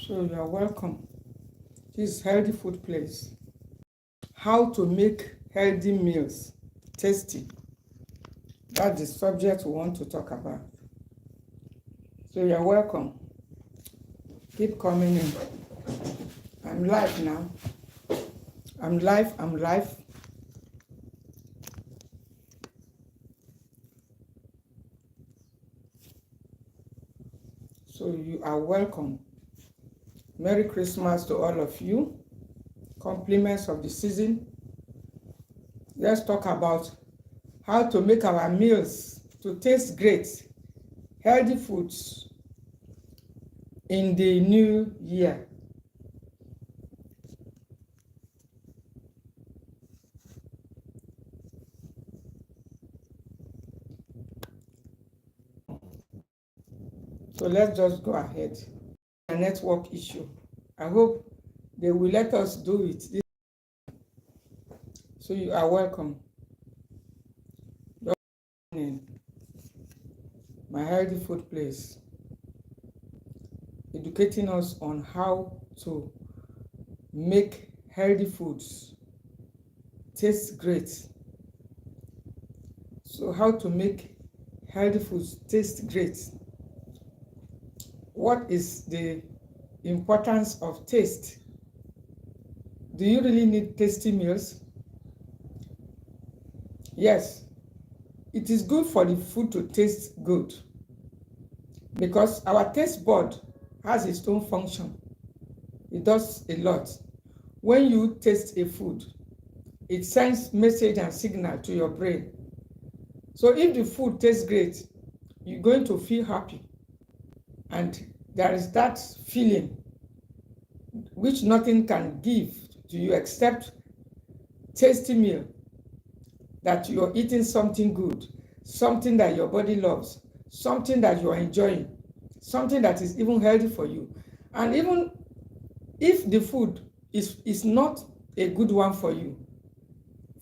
So you are welcome. This is Healthy Food Place. How to make healthy meals tasty. That's the subject we want to talk about. So you are welcome. Keep coming in. I'm live now. I'm live. So you are welcome. Merry Christmas to all of you. Compliments of the season. Let's talk about how to make our meals to taste great. Healthy foods in the new year. So let's just go ahead. A network issue. I hope they will let us do it. So you are welcome. In my Healthy Food Place, educating us on how to make healthy foods taste great. So how to make healthy foods taste great. What is the importance of taste? Do you really need tasty meals? Yes, it is good for the food to taste good because our taste bud has its own function. It does a lot. When you taste a food, it sends message and signal to your brain. So if the food tastes great, you're going to feel happy. And there is that feeling which nothing can give to you except tasty meal, that you're eating something good, something that your body loves, something that you are enjoying, something that is even healthy for you. And even if the food is not a good one for you,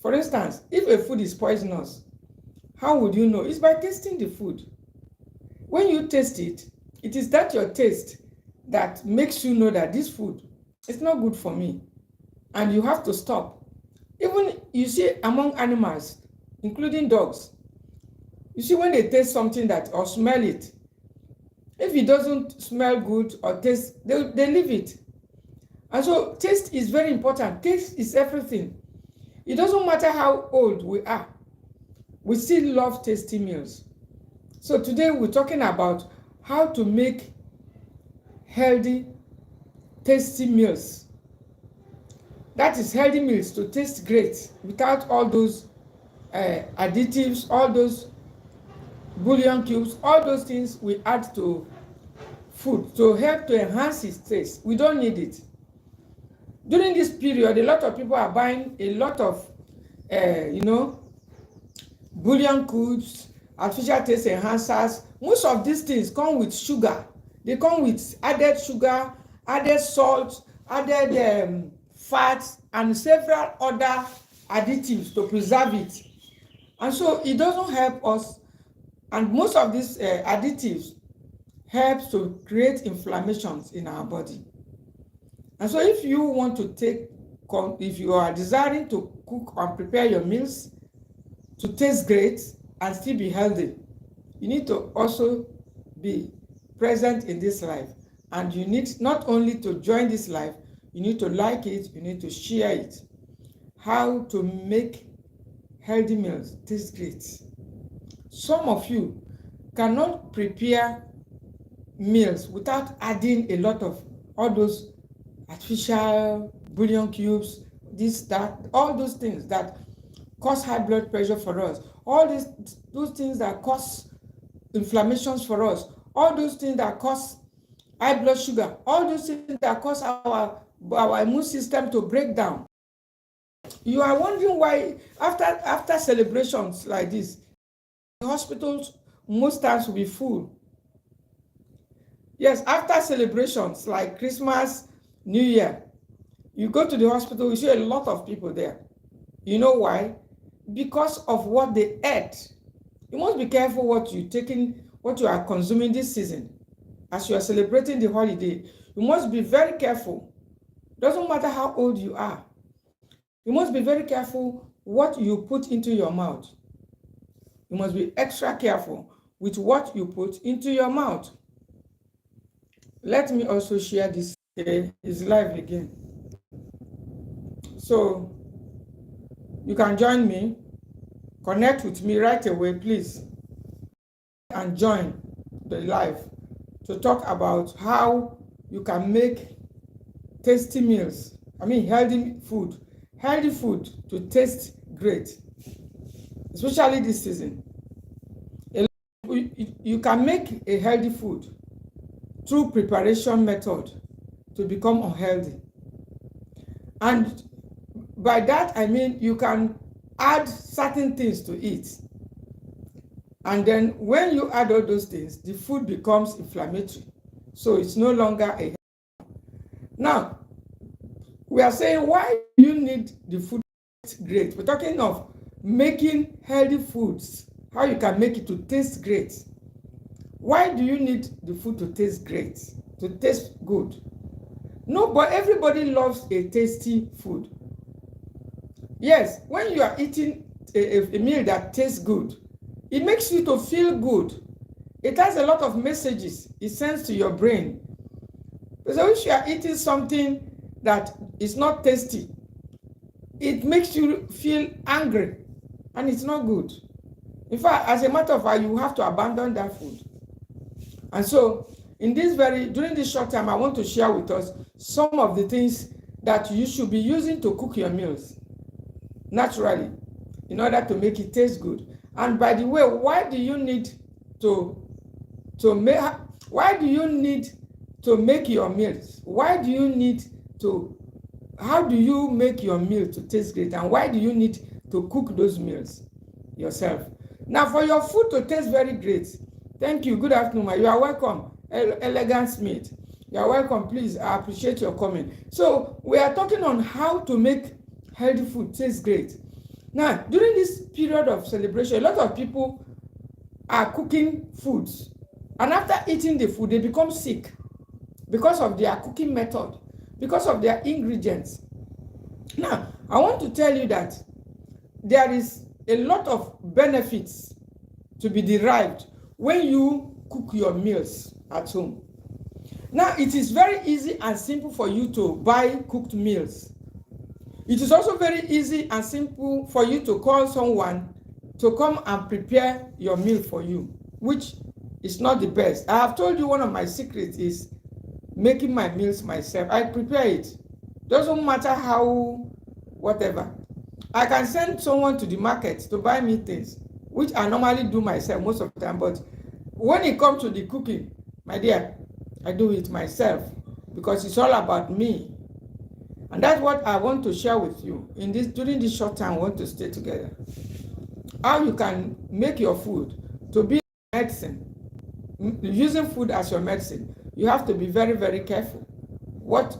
for instance, if a food is poisonous, how would you know? It's by tasting the food. When you taste it, it is that your taste that makes you know that this food is not good for me, and you have to stop. Even you see among animals, including dogs, you see when they taste something that or smell it, if it doesn't smell good or taste, they leave it. And so taste is very important. Taste is everything. It doesn't matter how old we are, we still love tasty meals. So today we're talking about how to make healthy, tasty meals. That is healthy meals to taste great without all those additives, all those bouillon cubes, all those things we add to food to help to enhance its taste. We don't need it. During this period, a lot of people are buying a lot of, bouillon cubes, artificial taste enhancers. Most of these things come with sugar. They come with added sugar, added salt, added fats, and several other additives to preserve it. And so it doesn't help us. And most of these additives help to create inflammations in our body. And so if you want to if you are desiring to cook and prepare your meals to taste great and still be healthy, you need to also be present in this life. And you need not only to join this life, you need to like it, you need to share it. How to make healthy meals taste great. Some of you cannot prepare meals without adding a lot of all those artificial bouillon cubes, this, that, all those things that cause high blood pressure for us, all those things that cause inflammations for us, all those things that cause high blood sugar, all those things that cause our immune system to break down. You are wondering why after celebrations like this, the hospitals most times will be full. Yes, after celebrations like Christmas, New Year, you go to the hospital, you see a lot of people there. You know why? Because of what they ate. You must be careful what you are consuming this season. as you are celebrating the holiday, you must be very careful. Doesn't matter how old you are. You must be very careful what you put into your mouth. You must be extra careful with what you put into your mouth. Let me also share this. It's live again. So you can join me, connect with me right away, please, and join the live to talk about how you can make tasty meals. Healthy food to taste great, especially this season. You can make a healthy food through preparation method to become unhealthy. And by that, I mean you can add certain things to it. And then when you add all those things, the food becomes inflammatory. So it's no longer a healthy. Now, we are saying, why do you need the food to taste great? We're talking of making healthy foods, how you can make it to taste great. Why do you need the food to taste great, to taste good? No, but everybody loves a tasty food. Yes, when you are eating a meal that tastes good, it makes you to feel good. It has a lot of messages it sends to your brain. So if you are eating something that is not tasty, it makes you feel angry, and it's not good. In fact, as a matter of fact, you have to abandon that food. And so, during this short time, I want to share with us some of the things that you should be using to cook your meals naturally in order to make it taste good. And by the way, why do you need to make your meals? How do you make your meal to taste great? And why do you need to cook those meals yourself? Now, for your food to taste very great, thank you. Good afternoon. You are welcome. Elegant Smith. You are welcome. Please, I appreciate your comment. So, we are talking on how to make healthy food taste great. Now, during this period of celebration, a lot of people are cooking foods. And after eating the food, they become sick because of their cooking method, because of their ingredients. Now, I want to tell you that there is a lot of benefits to be derived when you cook your meals at home. Now, it is very easy and simple for you to buy cooked meals. It is also very easy and simple for you to call someone to come and prepare your meal for you, which is not the best. I have told you one of my secrets is making my meals myself. I prepare it. Doesn't matter how, whatever. I can send someone to the market to buy me things, which I normally do myself most of the time. But when it comes to the cooking, my dear, I do it myself because it's all about me. And that's what I want to share with you during this short time. I want to stay together. How you can make your food to be medicine. Using food as your medicine, you have to be very, very careful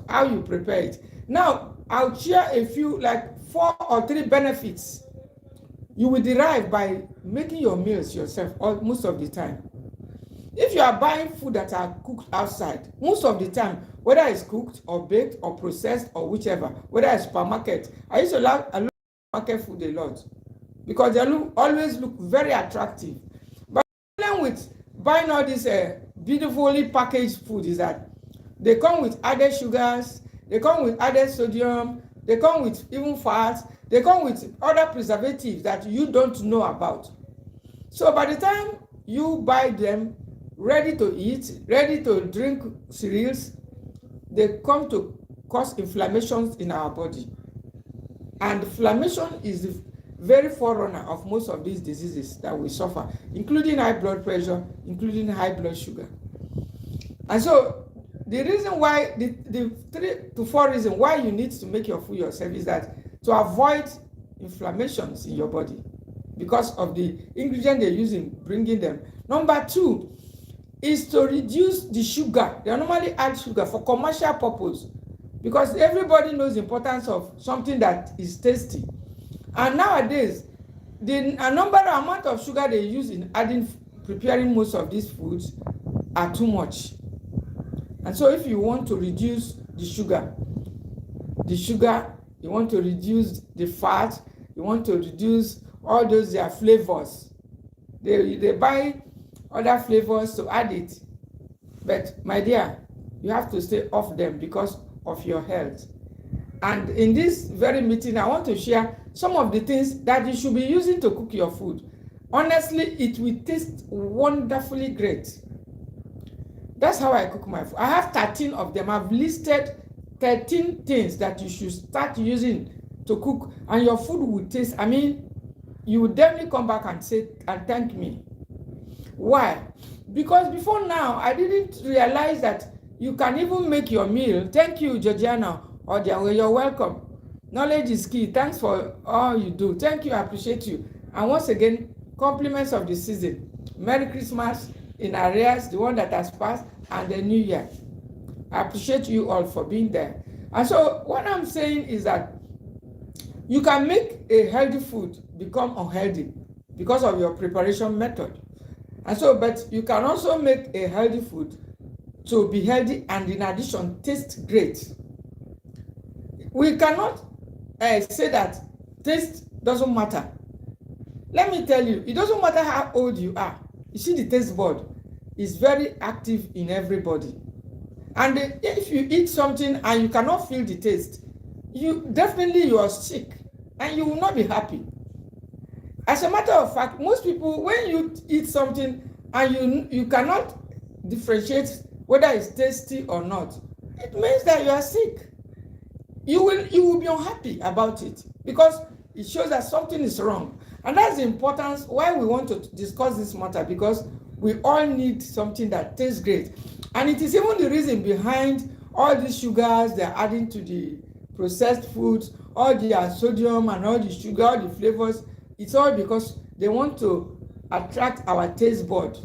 how you prepare it. Now, I'll share a few, like 4 or 3 benefits you will derive by making your meals yourself most of the time. If you are buying food that are cooked outside, most of the time, whether it's cooked or baked or processed or whichever, whether it's supermarket, I used to love market food a lot because they always look very attractive. But the problem with buying all this beautifully packaged food is that they come with added sugars, they come with added sodium, they come with even fat, they come with other preservatives that you don't know about. So by the time you buy them ready to eat, ready to drink cereals, they come to cause inflammations in our body. And inflammation is the very forerunner of most of these diseases that we suffer, including high blood pressure, including high blood sugar. And so the reason why, the 3 to 4 reasons why you need to make your food yourself is that to avoid inflammations in your body because of the ingredient they use in bringing them. Number 2 is to reduce the sugar. They normally add sugar for commercial purpose because everybody knows the importance of something that is tasty. And nowadays, the amount of sugar they use in preparing most of these foods are too much. And so if you want to reduce the sugar, you want to reduce the fat, you want to reduce all those their flavors. They buy other flavors to add it. But my dear, you have to stay off them because of your health. And in this very meeting, I want to share some of the things that you should be using to cook your food. Honestly, it will taste wonderfully great. That's how I cook my food. I have 13 of them. I've listed 13 things that you should start using to cook, and your food will taste, I mean, you will definitely come back and say and thank me. Why? Because before now, I didn't realize that you can even make your meal. Thank you, Georgiana, or you're welcome. Knowledge is key. Thanks for all you do. Thank you, I appreciate you. And once again, compliments of the season. Merry Christmas in arrears, the one that has passed, and the New Year. I appreciate you all for being there. And so what I'm saying is that you can make a healthy food become unhealthy because of your preparation method. And so, but you can also make a healthy food to be healthy and in addition taste great. We cannot say that taste doesn't matter. Let me tell you, it doesn't matter how old you are. You see, the taste bud is very active in everybody. And if you eat something and you cannot feel the taste, you are sick and you will not be happy. As a matter of fact, most people, when you eat something and you cannot differentiate whether it's tasty or not, it means that you are sick. You will be unhappy about it because it shows that something is wrong. And that's the importance why we want to discuss this matter, because we all need something that tastes great. And it is even the reason behind all these sugars they're adding to the processed foods, all the sodium and all the sugar, all the flavors. It's all because they want to attract our taste bud.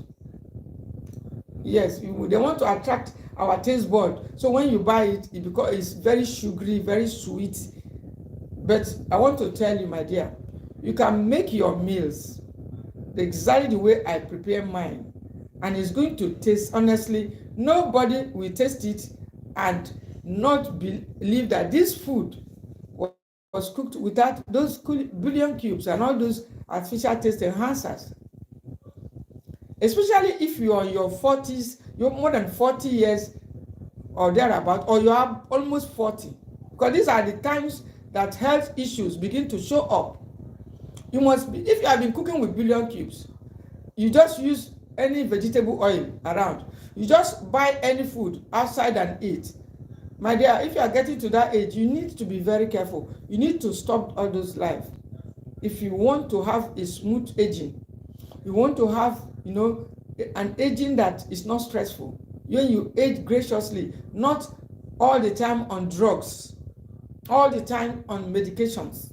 Yes, they want to attract our taste bud. So when you buy it, it's very sugary, very sweet. But I want to tell you, my dear, you can make your meals exactly the way I prepare mine, and it's going to taste, honestly, nobody will taste it and not believe that this food was cooked without those bouillon cubes and all those artificial taste enhancers. Especially if you are in your 40s, you're more than 40 years or thereabout, or you are almost 40. Because these are the times that health issues begin to show up. You must be, if you have been cooking with bouillon cubes, you just use any vegetable oil around. You just buy any food outside and eat. My dear, if you are getting to that age, you need to be very careful. You need to stop all those life. If you want to have a smooth aging, you want to have, an aging that is not stressful. When you age graciously, not all the time on drugs, all the time on medications.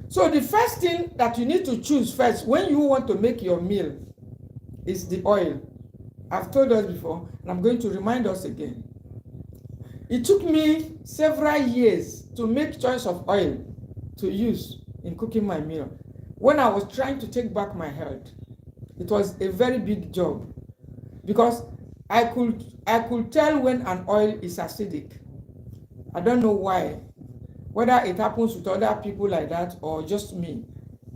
So the first thing that you need to choose first when you want to make your meal is the oil. I've told us before, and I'm going to remind us again. It took me several years to make choice of oil to use in cooking my meal. When I was trying to take back my health, it was a very big job because I could tell when an oil is acidic. I don't know why, whether it happens with other people like that or just me,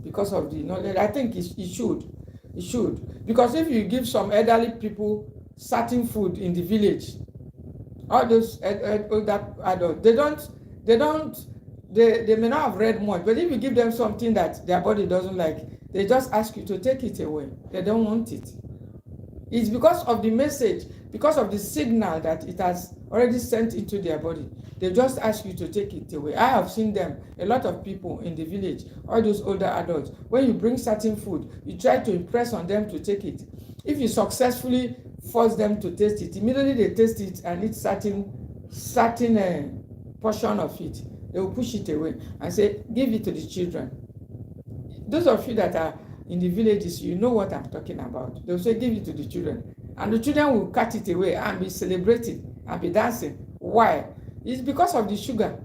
because of the knowledge. I think it should, because if you give some elderly people certain food in the village, all those older adults, they may not have read much, but if you give them something that their body doesn't like, they just ask you to take it away. They don't want it. It's because of the message, because of the signal that it has already sent into their body. They just ask you to take it away. I have seen them, a lot of people in the village, all those older adults. When you bring certain food, you try to impress on them to take it. If you successfully force them to taste it, immediately they taste it and eat certain portion of it, they will push it away and say, give it to the children. Those of you that are in the villages, you know what I'm talking about. They'll say, give it to the children. And the children will cut it away and be celebrating and be dancing. Why? It's because of the sugar.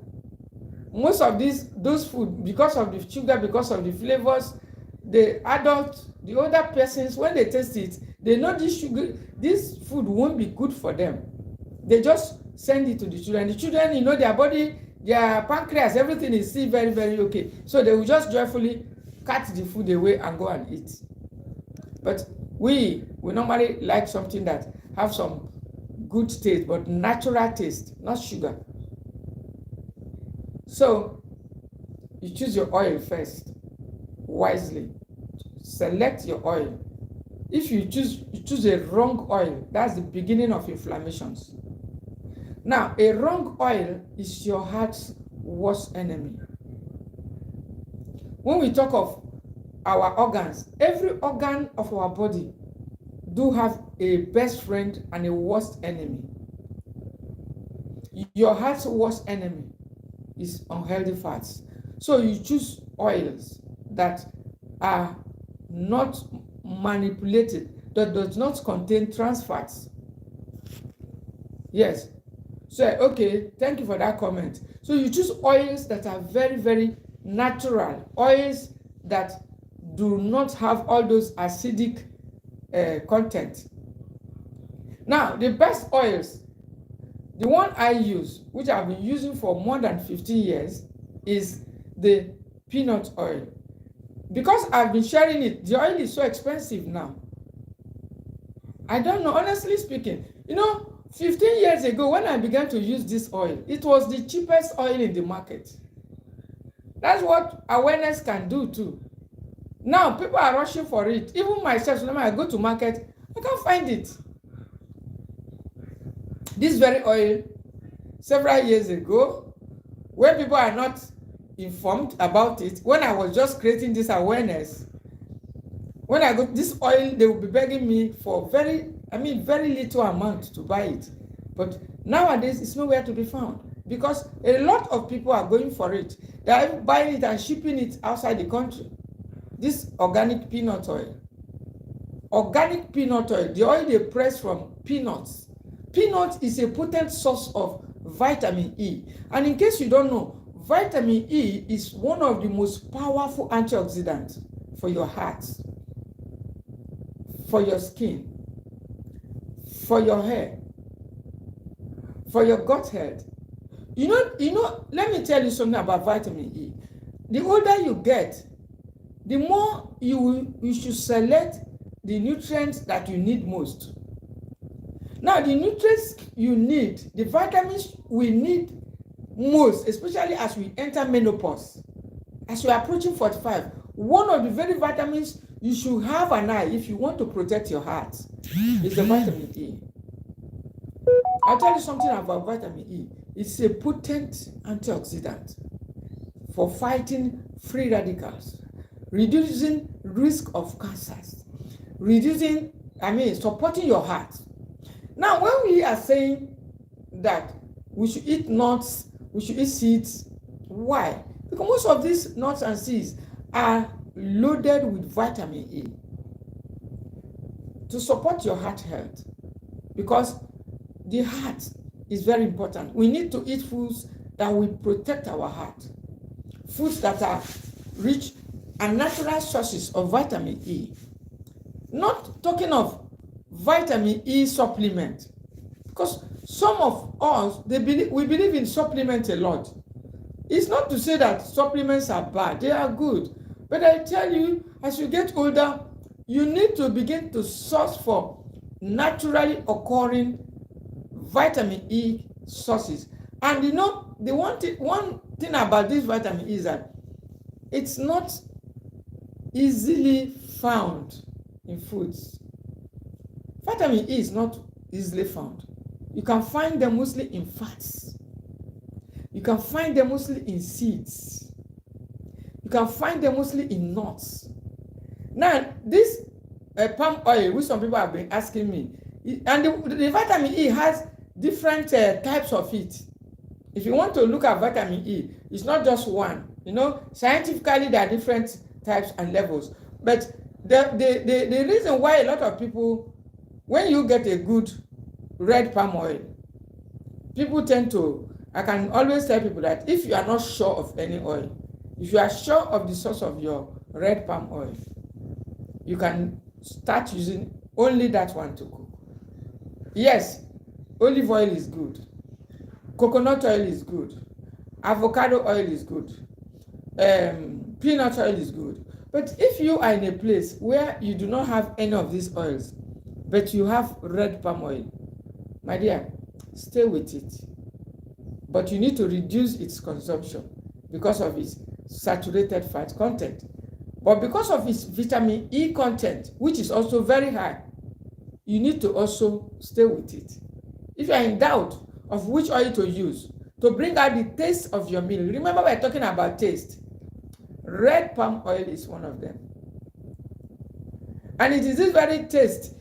Most of those food, because of the sugar, because of the flavors, the older persons, when they taste it, they know this food won't be good for them. They just send it to the children. The children, you know, their body, their pancreas, everything is still very, very okay. So they will just joyfully cut the food away and go and eat. But we normally like something that have some good taste, but natural taste, not sugar. So you choose your oil first, wisely. Select your oil. If you choose a wrong oil, that's the beginning of inflammations. Now, a wrong oil is your heart's worst enemy. When we talk of our organs, every organ of our body do have a best friend and a worst enemy. Your heart's worst enemy is unhealthy fats. So you choose oils that are not manipulated, that does not contain trans fats. Yes. So, okay, thank you for that comment. So you choose oils that are very, very natural, oils that do not have all those acidic content. Now, the best oils, the one I use, which I've been using for more than 15 years, is the peanut oil. Because I've been sharing it, the oil is so expensive now. I don't know, honestly speaking. You know, 15 years ago, when I began to use this oil, it was the cheapest oil in the market. That's what awareness can do too. Now, people are rushing for it. Even myself, whenever I go to market, I can't find it. This very oil, several years ago, when people are not informed about it, when I was just creating this awareness, when I got this oil, they will be begging me for very little amount to buy it. But nowadays, it's nowhere to be found because a lot of people are going for it. They are buying it and shipping it outside the country. This organic peanut oil. Organic peanut oil, the oil they press from peanuts. Peanut is a potent source of vitamin E. And in case you don't know, vitamin E is one of the most powerful antioxidants for your heart, for your skin, for your hair, for your gut health. You know, let me tell you something about vitamin E. The older you get, the more you should select the nutrients that you need most. Now, the nutrients you need, the vitamins we need most, especially as we enter menopause, as we are approaching 45, one of the very vitamins you should have an eye if you want to protect your heart is the vitamin E. I'll tell you something about vitamin E. It's a potent antioxidant for fighting free radicals, reducing risk of cancers, supporting your heart. Now, when we are saying that we should eat nuts, we should eat seeds, why? Because most of these nuts and seeds are loaded with vitamin E to support your heart health, because the heart is very important. We need to eat foods that will protect our heart, foods that are rich and natural sources of vitamin E. Not talking of vitamin E supplement, because some of us, we believe in supplements a lot. It's not to say that supplements are bad, they are good. But I tell you, as you get older, you need to begin to source for naturally occurring vitamin E sources. And you know, the one thing about this vitamin E is that it's not easily found in foods. Vitamin E is not easily found. You can find them mostly in fats. You can find them mostly in seeds. You can find them mostly in nuts. Now, this palm oil, which some people have been asking me, and the vitamin E has different types of it. If you want to look at vitamin E, it's not just one. You know, scientifically there are different types and levels. But the reason why a lot of people, when you get a good red palm oil, people tend to, I can always tell people that if you are not sure of any oil, if you are sure of the source of your red palm oil, you can start using only that one to cook. Yes, Olive oil is good. Coconut oil is good. Avocado oil is good. Peanut oil is good. But if you are in a place where you do not have any of these oils, but you have red palm oil, my dear, stay with it. But you need to reduce its consumption because of its saturated fat content. But because of its vitamin E content, which is also very high, you need to also stay with it. If you are in doubt of which oil to use to bring out the taste of your meal, remember we're talking about taste. Red palm oil is one of them. And it is this very taste.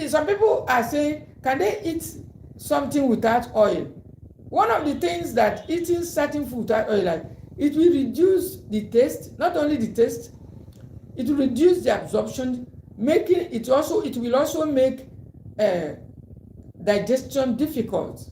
Some people are saying, can they eat something without oil? One of the things that eating certain food without oil, like, it will reduce the taste, not only the taste, it will reduce the absorption, making it also, it will also make digestion difficult.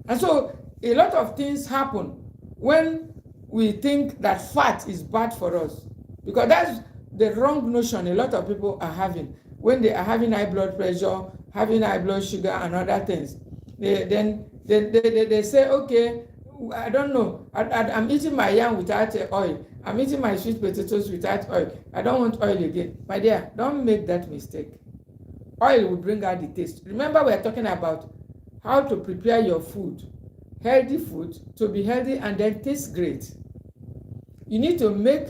And so a lot of things happen when we think that fat is bad for us, because that's the wrong notion a lot of people are having when they are having high blood pressure, having high blood sugar and other things. They say, okay, I don't know, I'm eating my yam without oil, I'm eating my sweet potatoes without oil, I don't want oil again. My dear, don't make that mistake. Oil will bring out the taste. Remember, we're talking about how to prepare your food, healthy food, to be healthy and then taste great. You need to make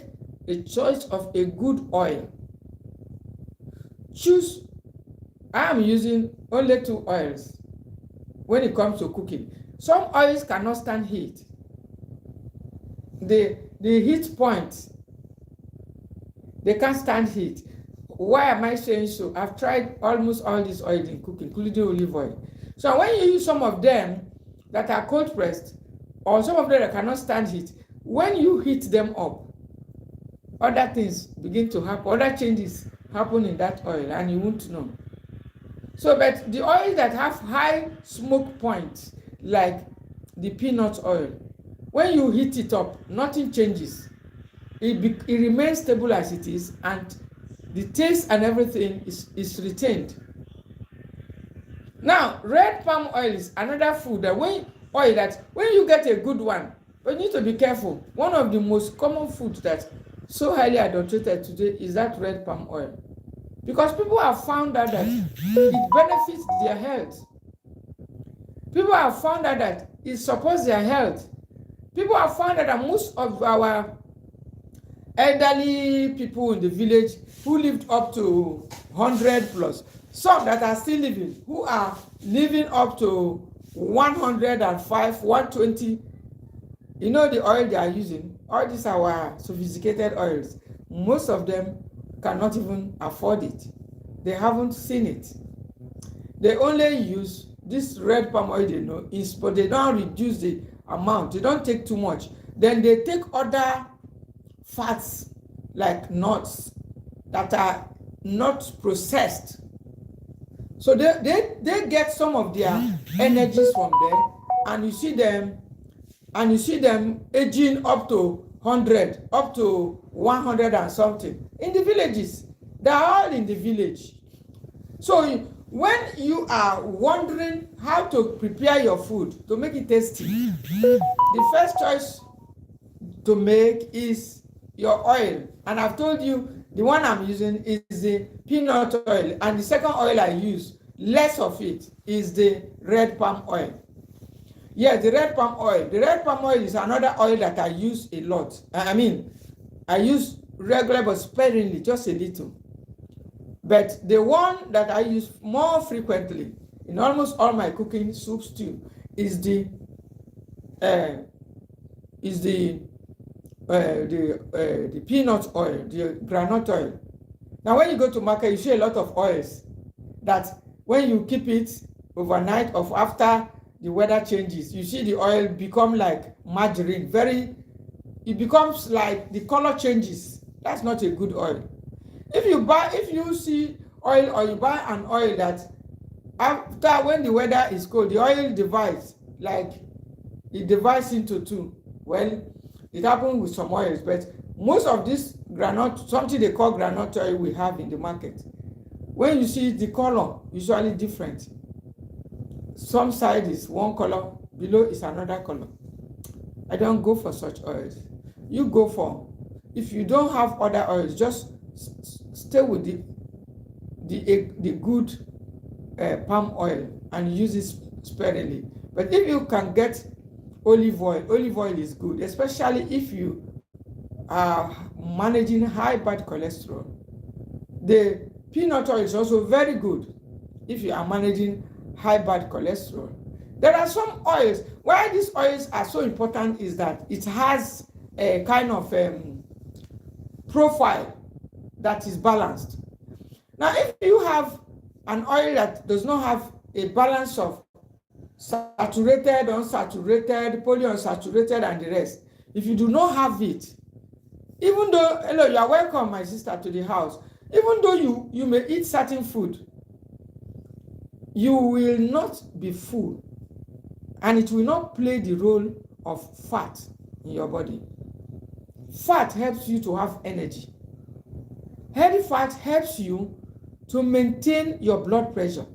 a choice of a good oil. Choose. I am using only 2 oils when it comes to cooking. Some oils cannot stand heat. The heat point, they can't stand heat. Why am I saying so? I've tried almost all these oils in cooking, including olive oil. So when you use some of them that are cold pressed, or some of them that cannot stand heat, when you heat them up, other things begin to happen, other changes happen in that oil, and you won't know. So, but the oil that have high smoke points, like the peanut oil, when you heat it up, nothing changes. It remains stable as it is, and the taste and everything is retained. Now, red palm oil is another food that when you get a good one, but you need to be careful. One of the most common foods that's so highly adulterated today is that red palm oil. Because people have found out that it benefits their health. People have found out that it supports their health. People have found out that most of our elderly people in the village who lived up to 100 plus, some that are still living, who are living up to 105, 120, you know the oil they are using, all these are our sophisticated oils. Most of them cannot even afford it. They haven't seen it. They only use this red palm oil they know, but they don't reduce the amount. They don't take too much. Then they take other fats like nuts that are not processed. So they get some of their energies from there, and you see them aging up to 100, up to 100 and something in the villages. They are all in the village. So when you are wondering how to prepare your food to make it tasty, the first choice to make is your oil. And I've told you the one I'm using is the peanut oil, and the second oil I use, less of it, is the red palm oil. Yes, the red palm oil. The red palm oil is another oil that I use a lot. I use regular but sparingly, just a little. But the one that I use more frequently in almost all my cooking soups too is the peanut oil, the groundnut oil. Now, when you go to market, you see a lot of oils that when you keep it overnight or after the weather changes, you see the oil become like margarine. It becomes like the color changes. That's not a good oil. If you see oil, or you buy an oil that after when the weather is cold, the oil divides, like it divides into two. Well, it happens with some oils, but most of this groundnut, something they call groundnut oil, we have in the market. When you see the color, usually different. some side is one color, below is another color. I don't go for such oils. You go for, if you don't have other oils, just stay with the good palm oil and use it sparingly. But if you can get olive oil is good, especially if you are managing high bad cholesterol. The peanut oil is also very good if you are managing high bad cholesterol. There are some oils. Why these oils are so important is that it has a kind of profile that is balanced. Now, if you have an oil that does not have a balance of saturated, unsaturated, polyunsaturated, and the rest, if you do not have it, even though, hello, you are welcome, my sister, to the house, even though you may eat certain food, you will not be full, and it will not play the role of fat in your body. Fat helps you to have energy. Healthy fat helps you to maintain your blood pressure.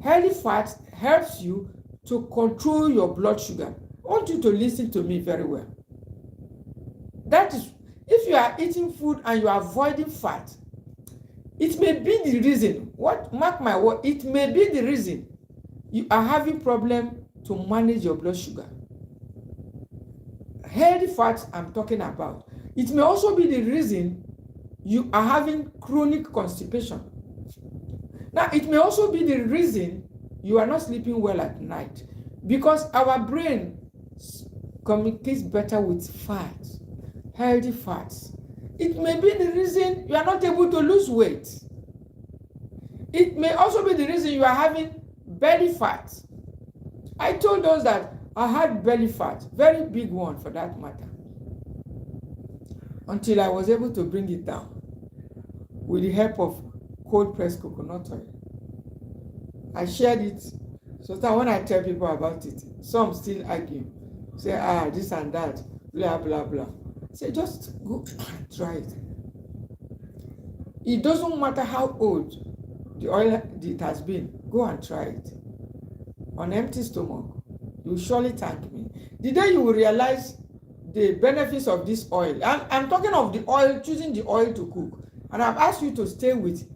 Healthy fat helps you to control your blood sugar. I want you to listen to me very well. That is, if you are eating food and you are avoiding fat, it may be the reason, mark my word, it may be the reason you are having problem to manage your blood sugar. Healthy fat I'm talking about. It may also be the reason you are having chronic constipation. Now, it may also be the reason you are not sleeping well at night, because our brain communicates better with fats, healthy fats. It may be the reason you are not able to lose weight. It may also be the reason you are having belly fat. I told us that I had belly fat, very big one for that matter, until I was able to bring it down with the help of cold pressed coconut oil. I shared it, so that when I tell people about it, some still argue, say, this and that, blah, blah, blah. Say, just go and try it. It doesn't matter how old the oil it has been, go and try it. On empty stomach, you will surely thank me. The day you will realize the benefits of this oil, and I'm talking of the oil, choosing the oil to cook, and I've asked you to stay with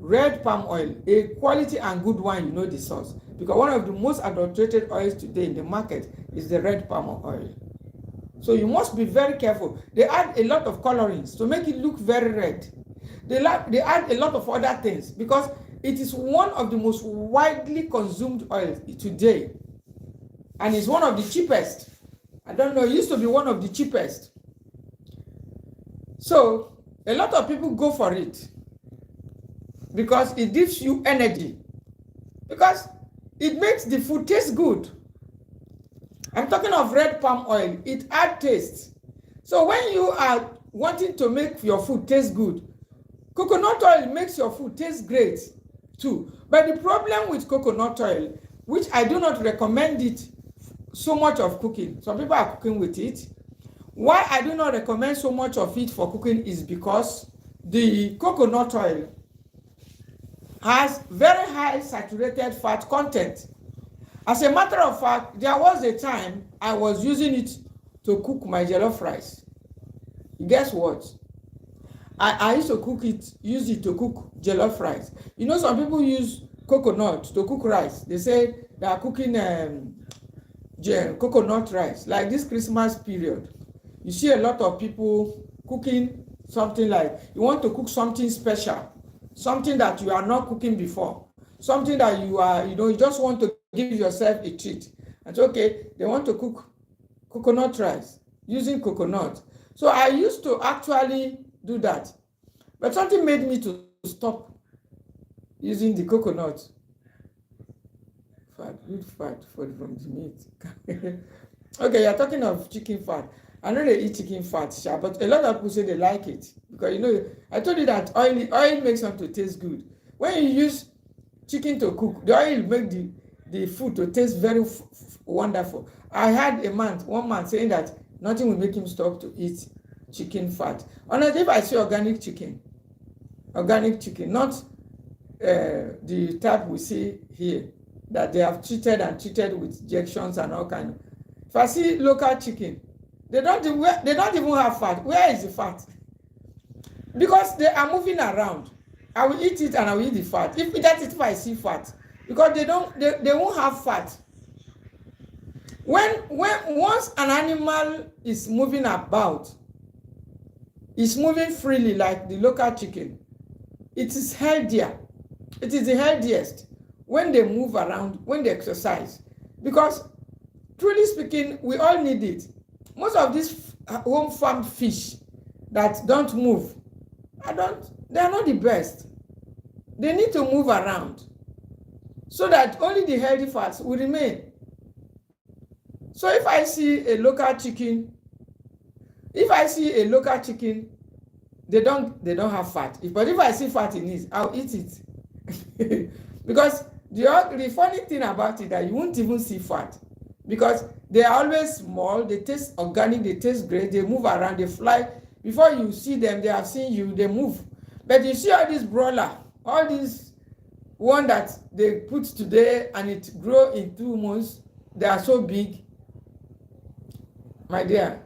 red palm oil, a quality and good one, you know the source. Because one of the most adulterated oils today in the market is the red palm oil. So you must be very careful. They add a lot of colorings to make it look very red. They add a lot of other things because it is one of the most widely consumed oils today. And it's one of the cheapest. I don't know, it used to be one of the cheapest. So a lot of people go for it because it gives you energy, because it makes the food taste good. I'm talking of red palm oil. It adds taste. So when you are wanting to make your food taste good, coconut oil makes your food taste great too. But the problem with coconut oil, which I do not recommend it so much of cooking, some people are cooking with it. Why I do not recommend so much of it for cooking is because the coconut oil has very high saturated fat content. As a matter of fact, there was a time I was using it to cook my jollof rice. Guess what? I used to use it to cook jollof rice. You know, some people use coconut to cook rice. They say they are cooking coconut rice. Like this Christmas period, you see a lot of people cooking something like, you want to cook something special, something that you are not cooking before, something that you just want to give yourself a treat. And so, okay, they want to cook coconut rice using coconut. So I used to actually do that, but something made me to stop using the coconut fat, good fat from the meat. Okay, you're talking of chicken fat. I know they eat chicken fat, but a lot of people say they like it because, you know, I told you that oil makes something to taste good. When you use chicken to cook, the oil make the food to taste very wonderful. I had one man saying that nothing will make him stop to eat chicken fat. Unless if I see organic chicken, not the type we see here, that they have treated with injections and all kind of. If I see local chicken, they don't even have fat. Where is the fat? Because they are moving around. I will eat it and I will eat the fat. If I see fat, because they won't have fat. When once an animal is moving about, it's moving freely like the local chicken, it is healthier. It is the healthiest when they move around, when they exercise. Because truly speaking, we all need it. Most of these home farmed fish that don't move, they are not the best. They need to move around so that only the healthy fats will remain. So if I see a local chicken, they don't have fat. But if I see fat in it, I'll eat it. Because the funny thing about it that you won't even see fat, because they are always small, they taste organic, they taste great, they move around, they fly. Before you see them, they have seen you, they move. But you see all this broiler, all this one that they put today and it grow in 2 months, they are so big. My dear,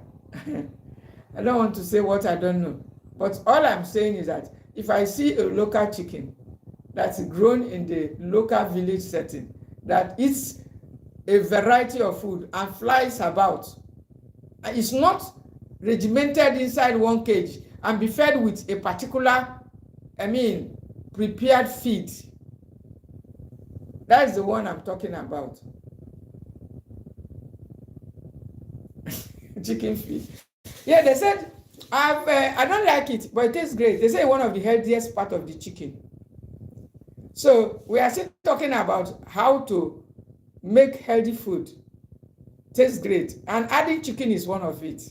I don't want to say what I don't know. But all I'm saying is that if I see a local chicken that's grown in the local village setting, that eats a variety of food and flies about, and it's not regimented inside one cage and be fed with a particular, prepared feed, that is the one I'm talking about. Chicken feed. Yeah, they said, I don't like it, but it tastes great. They say one of the healthiest part of the chicken. So we are still talking about how to make healthy food taste great, and adding chicken is one of it.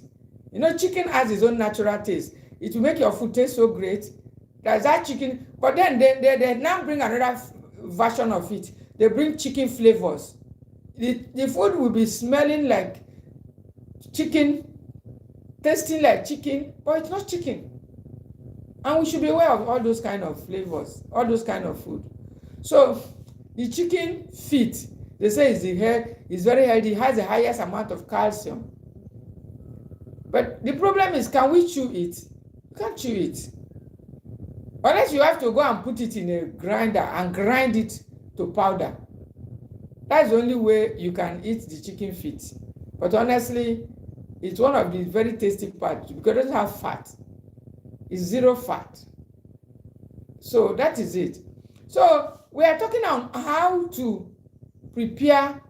You know, chicken has its own natural taste. It will make your food taste so great. There's that chicken, but then they now bring another version of it. They bring chicken flavors. The food will be smelling like chicken, tasting like chicken, but it's not chicken. And we should be aware of all those kind of flavors, all those kind of food. So the chicken feet, they say is very healthy, has the highest amount of calcium. But the problem is, can we chew it? You can't chew it. Unless you have to go and put it in a grinder and grind it to powder. That's the only way you can eat the chicken feet. But honestly, it's one of the very tasty parts because it doesn't have fat. It's zero fat. So that is it. So we are talking on how to prepare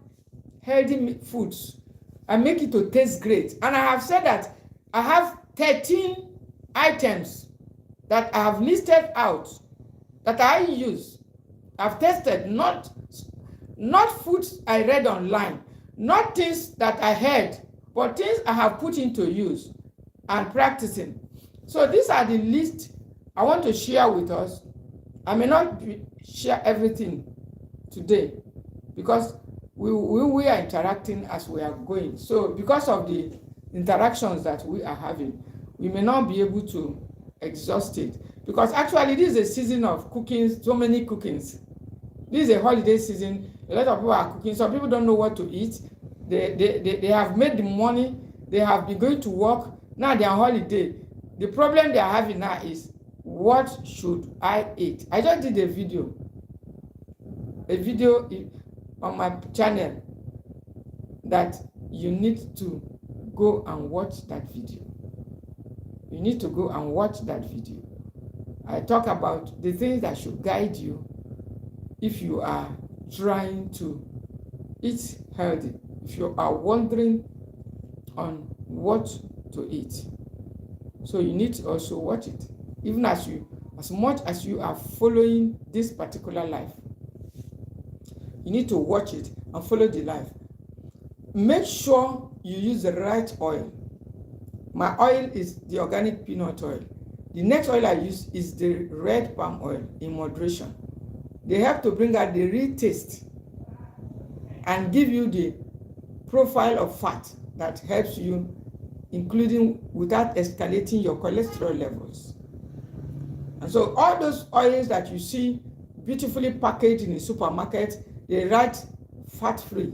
healthy foods and make it to taste great. And I have said that I have 13 items that I have listed out that I use. I've tested, not foods I read online, not things that I heard, but things I have put into use and practicing. So these are the list I want to share with us. I may not share everything today because we are interacting as we are going. So because of the interactions that we are having, we may not be able to exhaust it. Because actually this is a season of cooking, so many cookings. This is a holiday season. A lot of people are cooking. Some people don't know what to eat. They have made the money. They have been going to work. Now they are on holiday. The problem they are having now is, what should I eat? I just did a video on my channel that you need to go and watch that video. You need to go and watch that video. I talk about the things that should guide you if you are trying to eat healthy, if you are wondering on what to eat. So you need to also watch it, even as much as you are following this particular life. You need to watch it and follow the life. Make sure you use the right oil. My oil is the organic peanut oil. The next oil I use is the red palm oil in moderation. They help to bring out the real taste and give you the profile of fat that helps you, including without escalating your cholesterol levels. And so all those oils that you see beautifully packaged in the supermarket. They write fat-free,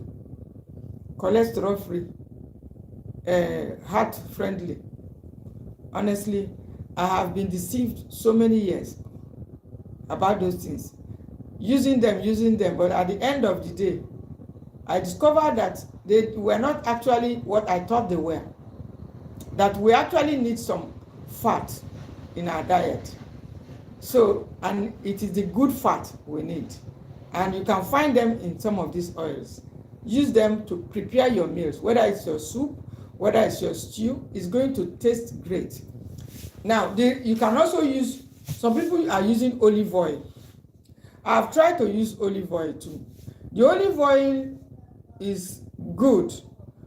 cholesterol-free, heart-friendly. Honestly, I have been deceived so many years about those things. Using them, but at the end of the day, I discovered that they were not actually what I thought they were. That we actually need some fat in our diet. So, and it is the good fat we need. And you can find them in some of these oils. Use them to prepare your meals, whether it's your soup, whether it's your stew, it's going to taste great. Now, you can also use, some people are using olive oil. I've tried to use olive oil too. The olive oil is good,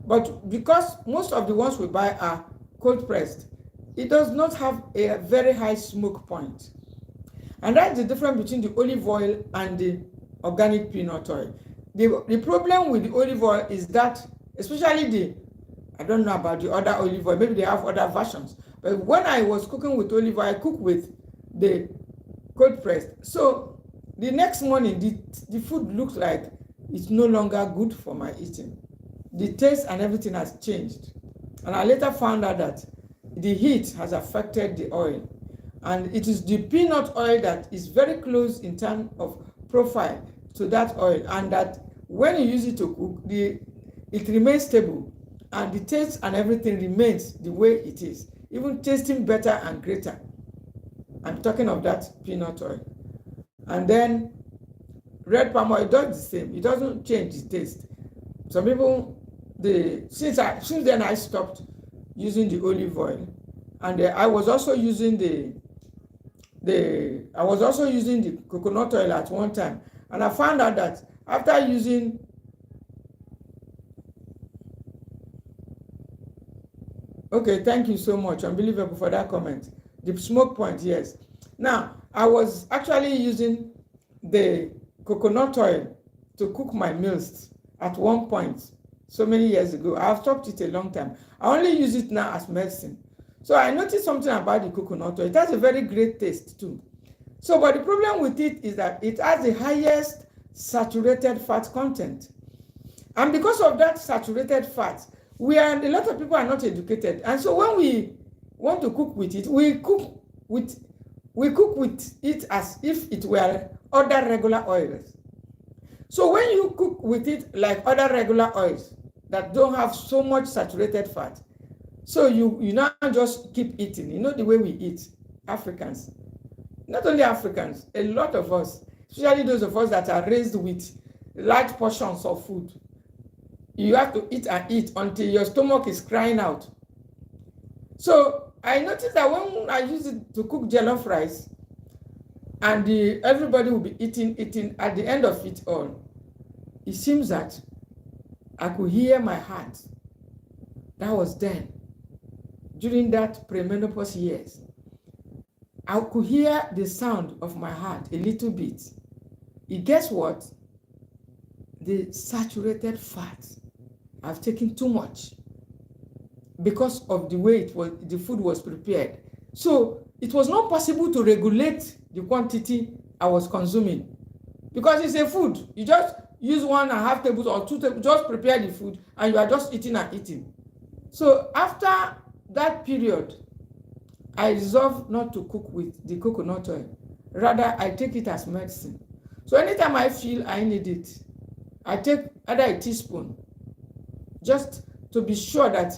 but because most of the ones we buy are cold pressed, it does not have a very high smoke point. And that's the difference between the olive oil and the organic peanut oil. The problem with the olive oil is that, especially I don't know about the other olive oil, maybe they have other versions, but when I was cooking with olive oil, I cook with the cold pressed. So the next morning, the food looks like it's no longer good for my eating. The taste and everything has changed. And I later found out that the heat has affected the oil. And it is the peanut oil that is very close in terms of profile to that oil. And that when you use it to cook, it remains stable. And the taste and everything remains the way it is, even tasting better and greater. I'm talking of that peanut oil. And then red palm oil does the same. It doesn't change the taste. Some people, since then I stopped using the olive oil, and I was also using the coconut oil at one time, and I found out that after using okay, thank you so much, unbelievable, for that comment. The smoke point, yes. Now, I was actually using the coconut oil to cook my meals at one point, so many years ago. I've stopped it a long time. I only use it now as medicine. So I noticed something about the coconut oil. It has a very great taste too. So, but the problem with it is that it has the highest saturated fat content. And because of that saturated fat, a lot of people are not educated. And so when we want to cook with it, we cook with it as if it were other regular oils. So when you cook with it like other regular oils that don't have so much saturated fat, so you now just keep eating. You know the way we eat, Africans. Not only Africans, a lot of us, especially those of us that are raised with large portions of food. You have to eat and eat until your stomach is crying out. So I noticed that when I use it to cook jollof rice, and everybody will be eating, at the end of it all, it seems that I could hear my heart. That was then, during that premenopause years. I could hear the sound of my heart a little bit. Guess what? The saturated fat. I've taken too much because of the way the food was prepared. So it was not possible to regulate the quantity I was consuming because it's a food. You just use 1.5 tablespoons or 2 tablespoons, just prepare the food and you are just eating and eating. So after that period, I resolved not to cook with the coconut oil. Rather, I take it as medicine. So anytime I feel I need it, I take either a teaspoon, just to be sure that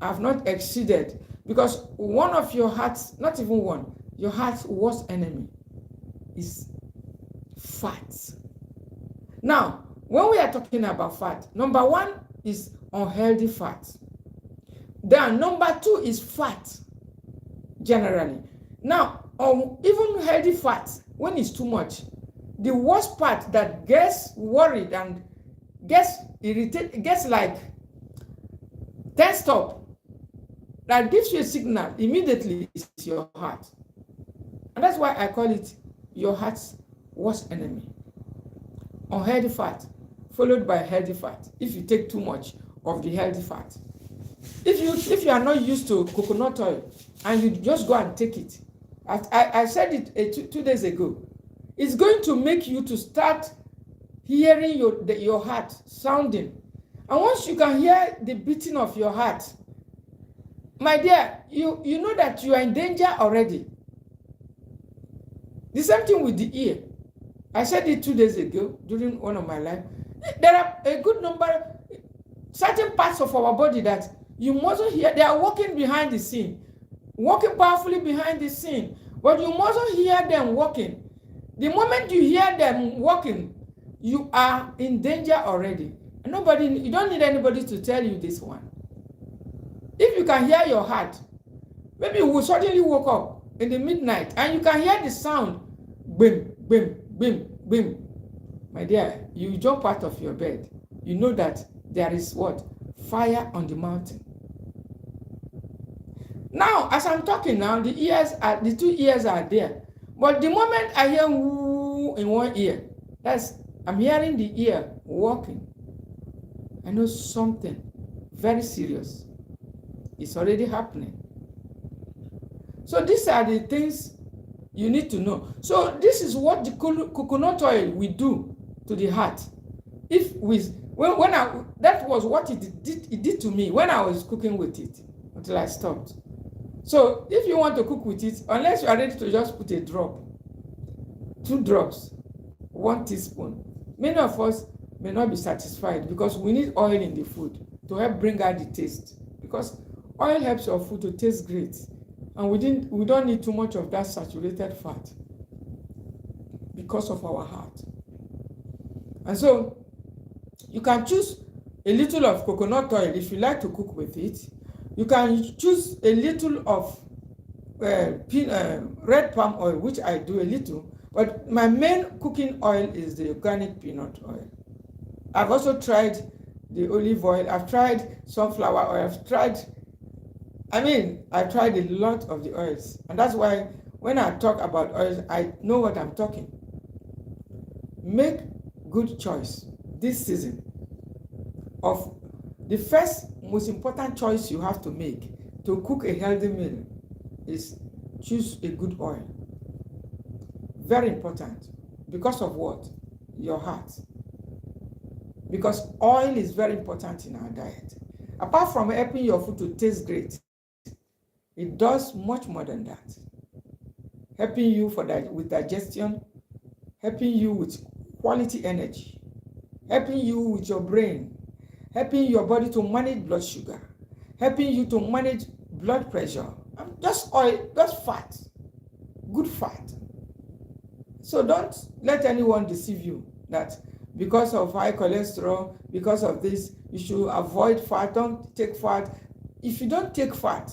I've not exceeded. Because one of your heart's, not even one, your heart's worst enemy is fat. Now, when we are talking about fat, number one is unhealthy fat. Then number two is fat, generally. Now, even healthy fat, when it's too much, the worst part that gets worried and gets irritated, gets like tensed up, that gives you a signal immediately is your heart. And that's why I call it your heart's worst enemy. Unhealthy fat, followed by healthy fat, if you take too much of the healthy fat. If you are not used to coconut oil and you just go and take it, I said it 2 days ago, It's going to make you to start hearing your heart sounding. And once you can hear the beating of your heart, my dear, you know that you are in danger already. The same thing with the ear. I said it 2 days ago during one of my life. There are a good number, certain parts of our body that you mustn't hear. They are working behind the scene, working powerfully behind the scene, but you mustn't hear them working. The moment you hear them working, you are in danger already. And you don't need anybody to tell you this one. If you can hear your heart, maybe you will suddenly wake up in the midnight and you can hear the sound, bim, bim, bim, bim. My dear, you jump out of your bed. You know that there is what? Fire on the mountain. Now, as I'm talking now, the 2 ears are there. But the moment I hear woo in one ear, I'm hearing the ear walking. I know something very serious is already happening. So these are the things you need to know. So this is what the coconut oil will do to the heart. That was what it did to me when I was cooking with it until I stopped. So if you want to cook with it, unless you are ready to just put a drop, 2 drops, 1 teaspoon, many of us may not be satisfied because we need oil in the food to help bring out the taste. Because oil helps your food to taste great. And we don't need too much of that saturated fat because of our heart. And so you can choose a little of coconut oil if you like to cook with it. You can choose a little of red palm oil, which I do a little, but my main cooking oil is the organic peanut oil. I've also tried the olive oil. I've tried sunflower oil. I've tried a lot of the oils. And that's why when I talk about oils, I know what I'm talking. Make good choice this season. Of the first most important choice you have to make to cook a healthy meal is choose a good oil. Very important. Because of what? Your heart. Because oil is very important in our diet. Apart from helping your food to taste great, it does much more than that. Helping you with digestion, helping you with quality energy, helping you with your brain, helping your body to manage blood sugar, helping you to manage blood pressure. Just oil, just fat, good fat. So don't let anyone deceive you that because of high cholesterol, because of this, you should avoid fat, don't take fat. If you don't take fat,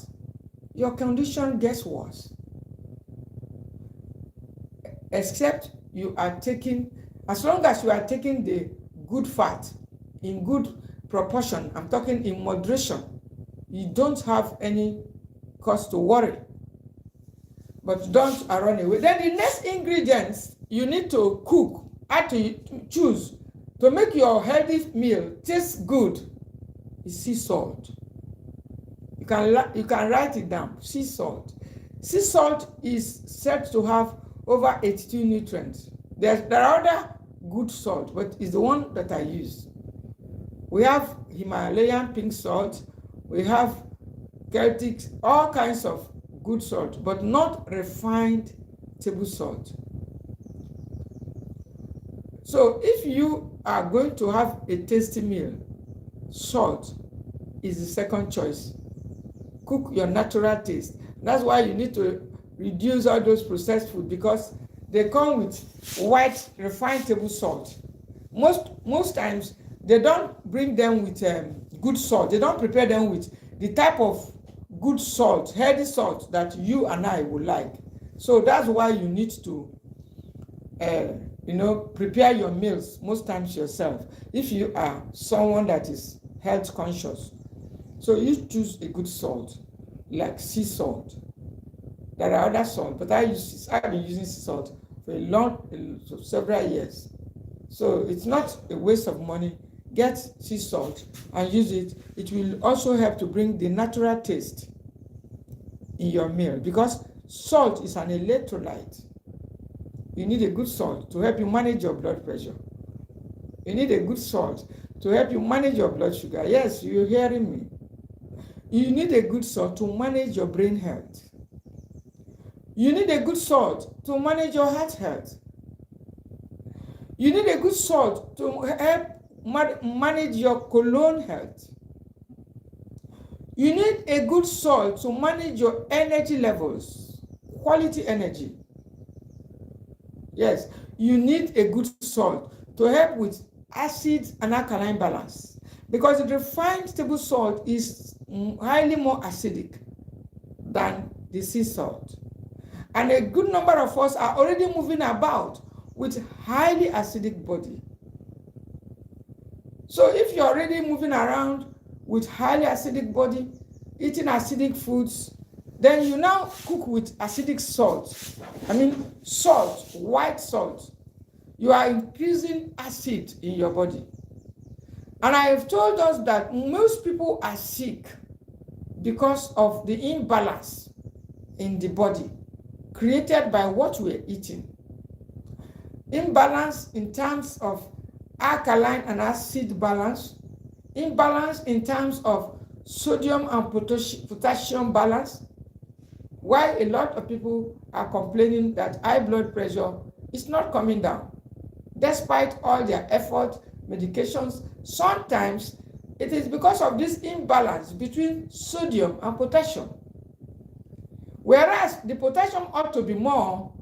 your condition gets worse. Except you are taking, as long as you are taking the good fat in good proportion, I'm talking in moderation, you don't have any cause to worry. But don't run away. Then the next ingredients you need to cook, to choose to make your healthy meal taste good is sea salt. You can write it down. Sea salt. Sea salt is said to have over 82 nutrients. There are other good salt, but it's the one that I use. We have Himalayan pink salt. We have Celtic, all kinds of good salt, but not refined table salt. So if you are going to have a tasty meal, salt is the second choice. Cook your natural taste. That's why you need to reduce all those processed food because they come with white refined table salt. Most times they don't bring them with good salt. They don't prepare them with the type of good salt, healthy salt that you and I would like. So that's why you need to prepare your meals most times yourself if you are someone that is health conscious. So you choose a good salt like sea salt. There are other salt, but I've been using sea salt for several years. So it's not a waste of money. Get sea salt and use it. It will also help to bring the natural taste in your meal because salt is an electrolyte. You need a good salt to help you manage your blood pressure. You need a good salt to help you manage your blood sugar. Yes, you're hearing me. You need a good salt to manage your brain health. You need a good salt to manage your heart health. You need a good salt to help manage your colon health. You need a good salt to manage your energy levels, quality energy. Yes, you need a good salt to help with acid and alkaline balance, because the refined table salt is highly more acidic than the sea salt. And a good number of us are already moving about with highly acidic body. So if you're already moving around with highly acidic body, eating acidic foods, then you now cook with acidic salt. Salt, white salt. You are increasing acid in your body. And I have told us that most people are sick because of the imbalance in the body created by what we're eating. Imbalance in terms of alkaline and acid balance, imbalance in terms of sodium and potassium balance. Why a lot of people are complaining that high blood pressure is not coming down, despite all their effort, medications. Sometimes it is because of this imbalance between sodium and potassium. Whereas the potassium ought to be more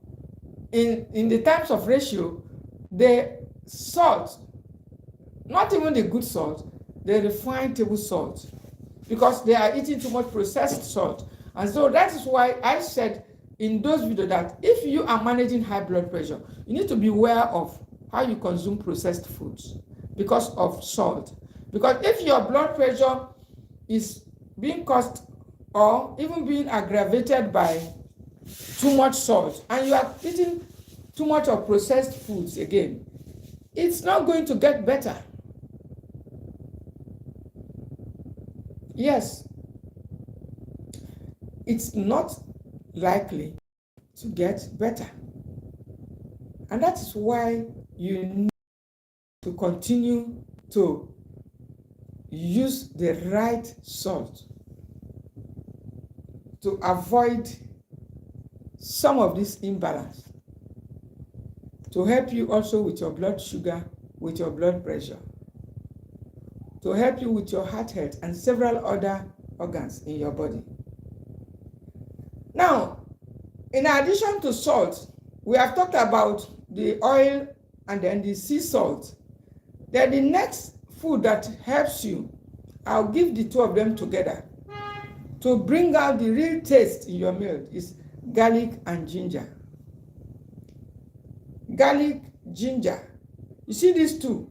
in the terms of ratio, the salt, not even the good salt, the refined table salt, because they are eating too much processed salt. And so that is why I said in those videos that if you are managing high blood pressure, you need to be aware of how you consume processed foods because of salt. Because if your blood pressure is being caused or even being aggravated by too much salt, and you are eating too much of processed foods again, it's not going to get better. Yes, it's not likely to get better. And that is why you need to continue to use the right salt to avoid some of this imbalance, to help you also with your blood sugar, with your blood pressure, to help you with your heart health and several other organs in your body. Now, in addition to salt, we have talked about the oil and then the sea salt. Then the next food that helps you, I'll give the two of them together to bring out the real taste in your meal, is garlic and ginger. Garlic, ginger. You see these two,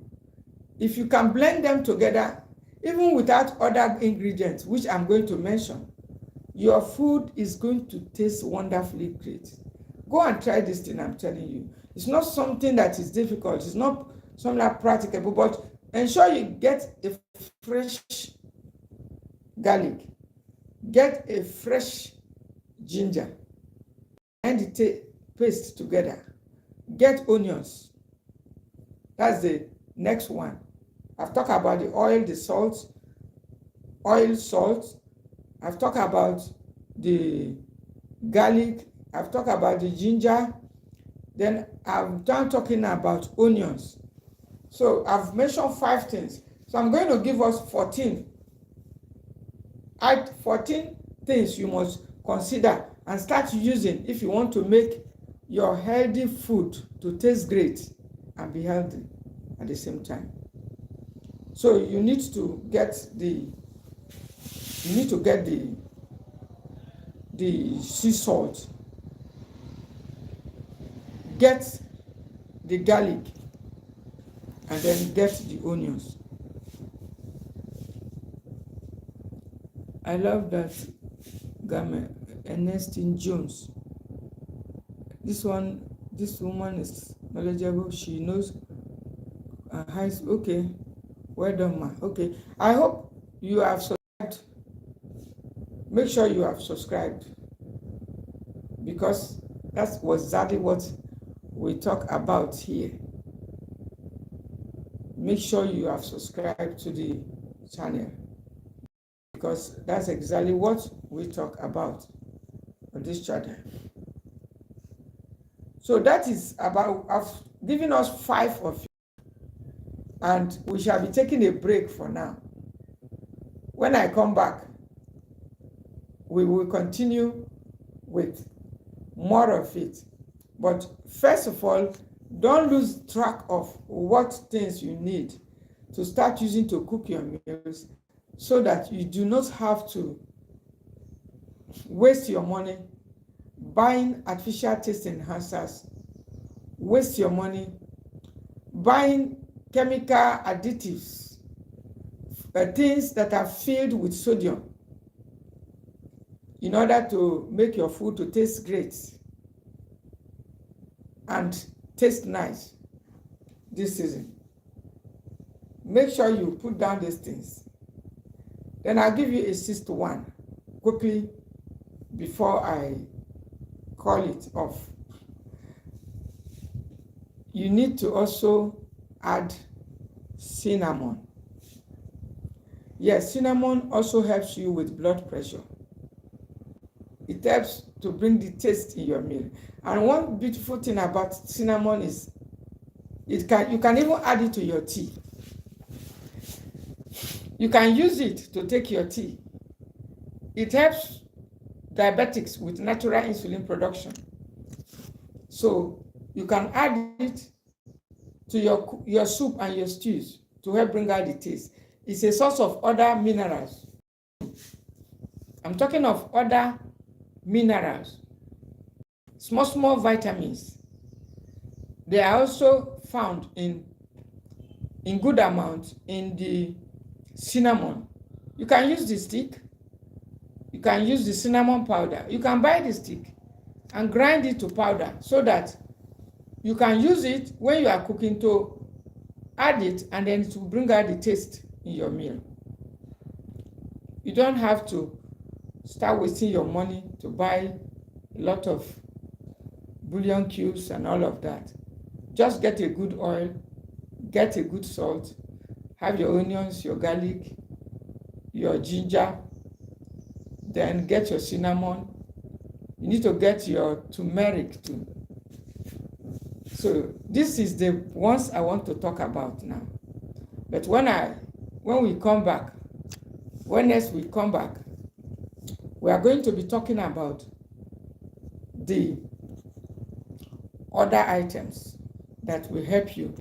if you can blend them together, even without other ingredients, which I'm going to mention, your food is going to taste wonderfully great. Go and try this thing, I'm telling you. It's not something that is difficult. It's not something that practicable, but ensure you get a fresh garlic. Get a fresh ginger and the paste together. Get onions. That's the next one. I've talked about the oil, the salt, oil, salt. I've talked about the garlic. I've talked about the ginger. Then I'm done talking about onions. So I've mentioned 5 things. So I'm going to give us 14. Add 14 things you must consider and start using if you want to make your healthy food to taste great and be healthy at the same time. So you need to get the sea salt, get the garlic, and then get the onions. I love that garment, Ernestine Jones. This woman is knowledgeable. She knows okay. Well done, ma. Okay. I hope you have subscribed. Make sure you have subscribed, because that was exactly what we talk about here. Make sure you have subscribed to the channel, because that's exactly what we talk about on this channel. So that is about, I've given us 5 of you, and we shall be taking a break for now. When I come back, we will continue with more of it. But first of all, don't lose track of what things you need to start using to cook your meals, so that you do not have to waste your money buying artificial taste enhancers, waste your money buying chemical additives, things that are filled with sodium in order to make your food to taste great and taste nice this season. Make sure you put down these things. Then I'll give you a 6th one quickly before I call it off. You need to also add cinnamon. Yes, cinnamon also helps you with blood pressure. It helps to bring the taste in your meal. And one beautiful thing about cinnamon is you can even add it to your tea. You can use it to take your tea. It helps diabetics with natural insulin production. So you can add it to your soup and your stews to help bring out the taste. It's a source of other minerals. I'm talking of other minerals, small vitamins. They are also found in good amount in the cinnamon. You can use the stick, you can use the cinnamon powder, you can buy the stick and grind it to powder, so that you can use it when you are cooking to add it, and then it will bring out the taste in your meal. You don't have to start wasting your money to buy a lot of bouillon cubes and all of that. Just get a good oil, get a good salt, have your onions, your garlic, your ginger, then get your cinnamon. You need to get your turmeric too. So this is the ones I want to talk about now. But when we come back, when next we come back, we are going to be talking about the other items that will help you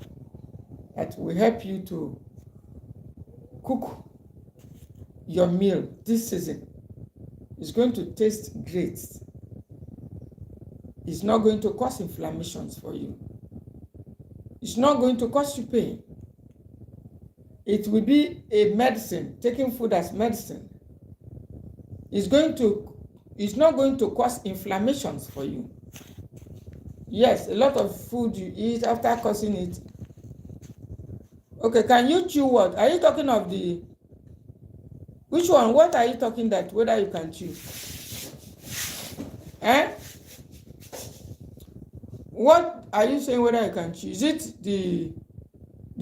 to cook your meal this season. It's going to taste great. It's not going to cause inflammations for you. It's not going to cause you pain. It will be a medicine, taking food as medicine. It's not going to cause inflammations for you. Yes, a lot of food you eat, after causing it. Okay, can you chew what? Are you talking of the, which one? What are you talking that, whether you can chew? What are you saying whether you can chew? Is it the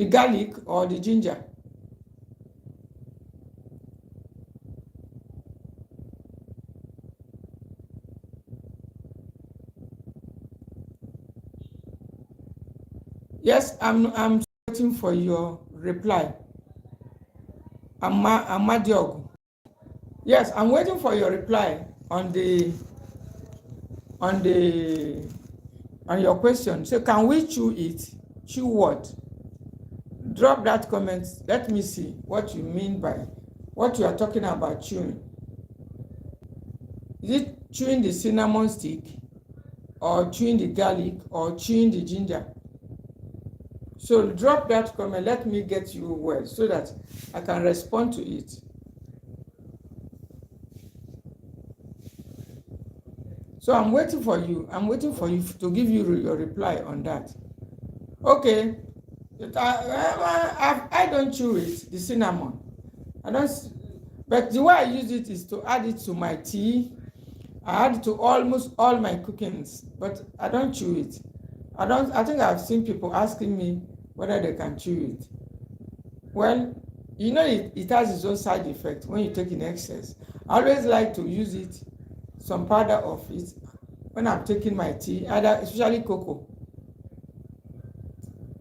garlic or the ginger? Yes, I'm waiting for your reply. Amadiogu. Yes, I'm waiting for your reply on your question. So can we chew it? Chew what? Drop that comment. Let me see what you mean by what you are talking about chewing. Is it chewing the cinnamon stick, or chewing the garlic, or chewing the ginger? So drop that comment. Let me get you well so that I can respond to it. So I'm waiting for you. I'm waiting for you to give you your reply on that. Okay. I don't chew it, the cinnamon. I don't. But the way I use it is to add it to my tea. I add it to almost all my cookings, but I don't chew it. I think I've seen people asking me whether they can chew it. Well, you know, it has its own side effect when you take in excess. I always like to use it, some powder of it, when I'm taking my tea, either especially cocoa.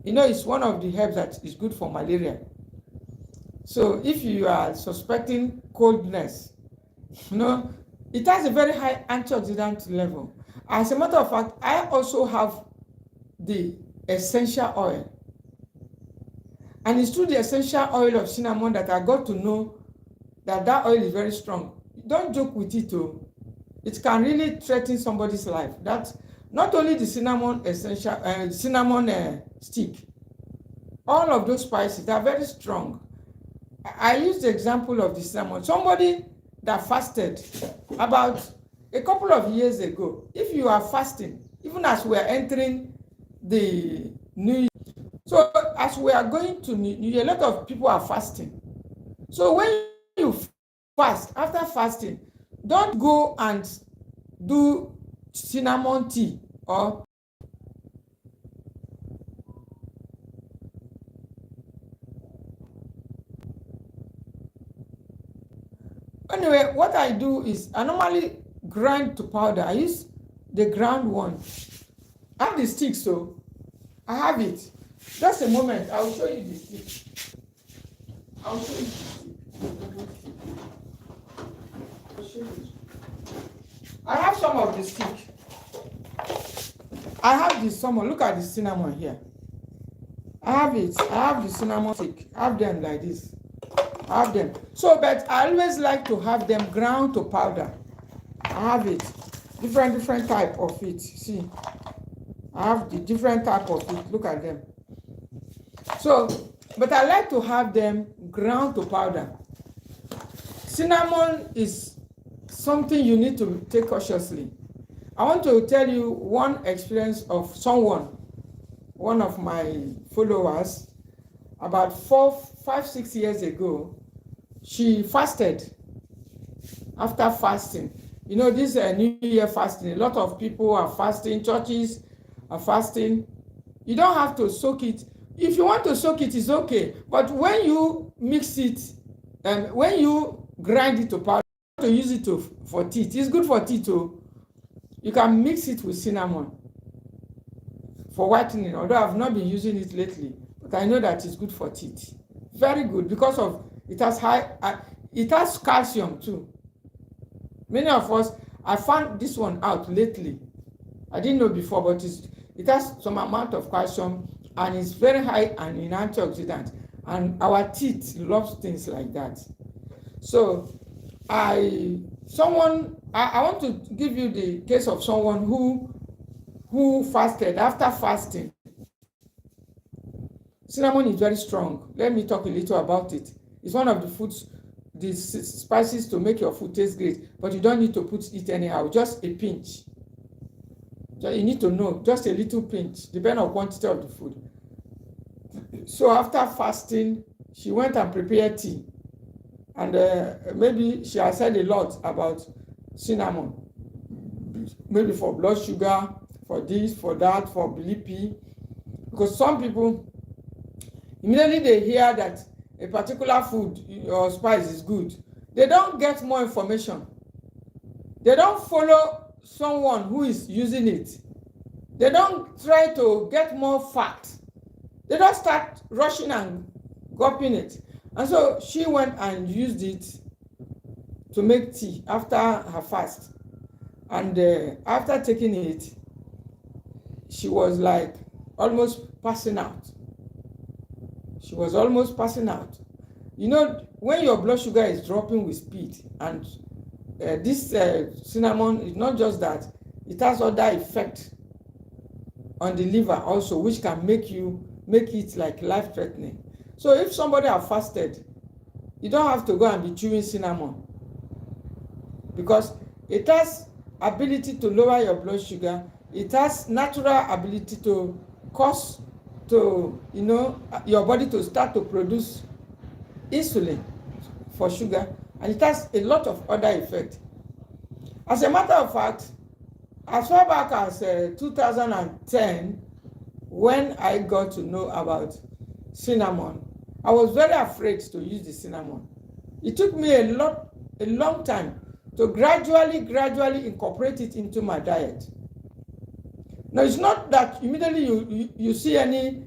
You know, it's one of the herbs that is good for malaria. So if you are suspecting coldness, you know, it has a very high antioxidant level. As a matter of fact, I also have the essential oil. And it's through the essential oil of cinnamon that I got to know that oil is very strong. Don't joke with it, though. It can really threaten somebody's life. That's not only the cinnamon essential, cinnamon stick. All of those spices, they are very strong. I use the example of the cinnamon. Somebody that fasted about a couple of years ago, if you are fasting, even as we are entering the new year, so as we are going to new year, a lot of people are fasting. So when you fast, after fasting, don't go and do cinnamon tea or anyway, what I do is I normally grind to powder. I use the ground one. I have the stick, so I have it. Just a moment, I'll show you the stick. I'll show you the stick. I have some of the stick. I have the cinnamon. Look at the cinnamon here. I have it. I have the cinnamon stick. I have them like this. I have them. So, but I always like to have them ground to powder. I have it. Different type of it. See, I have the different type of it. Look at them. So, but I like to have them ground to powder. Cinnamon is something you need to take cautiously. I want to tell you one experience of someone, one of my followers, about 5, 6 years ago. She fasted. After fasting, you know, this New Year fasting, a lot of people are fasting, churches are fasting. You don't have to soak it. If you want to soak it, it's okay. But when you mix it, when you grind it to powder, to use it for teeth, it's good for teeth too. You can mix it with cinnamon for whitening, although I've not been using it lately, but I know that it's good for teeth. Very good, because of it has calcium too. Many of us, I found this one out lately. I didn't know before, but it has some amount of calcium and it's very high and in antioxidants. And our teeth loves things like that. So I want to give you the case of someone who fasted. After fasting, cinnamon is very strong. Let me talk a little about it. It's one of the foods, the spices to make your food taste great, but you don't need to put it anyhow, just a pinch. So you need to know, just a little pinch, depending on quantity of the food. So after fasting, she went and prepared tea. And maybe she has said a lot about cinnamon. Maybe for blood sugar, for this, for that, for BP. Because some people, immediately they hear that a particular food or spice is good, they don't get more information. They don't follow someone who is using it. They don't try to get more facts. They don't start rushing and gulping it. And so she went and used it to make tea after her fast. And after taking it, she was like almost passing out. She was almost passing out. You know, when your blood sugar is dropping with speed, and this cinnamon is not just that, it has other effect on the liver also, which can make it like life-threatening. So if somebody has fasted, you don't have to go and be chewing cinnamon, because it has ability to lower your blood sugar. It has natural ability to cause your body to start to produce insulin for sugar, and it has a lot of other effects. As a matter of fact, as far back as 2010, when I got to know about cinnamon, I was very afraid to use the cinnamon. It took me a long time to gradually incorporate it into my diet. Now, it's not that immediately you see any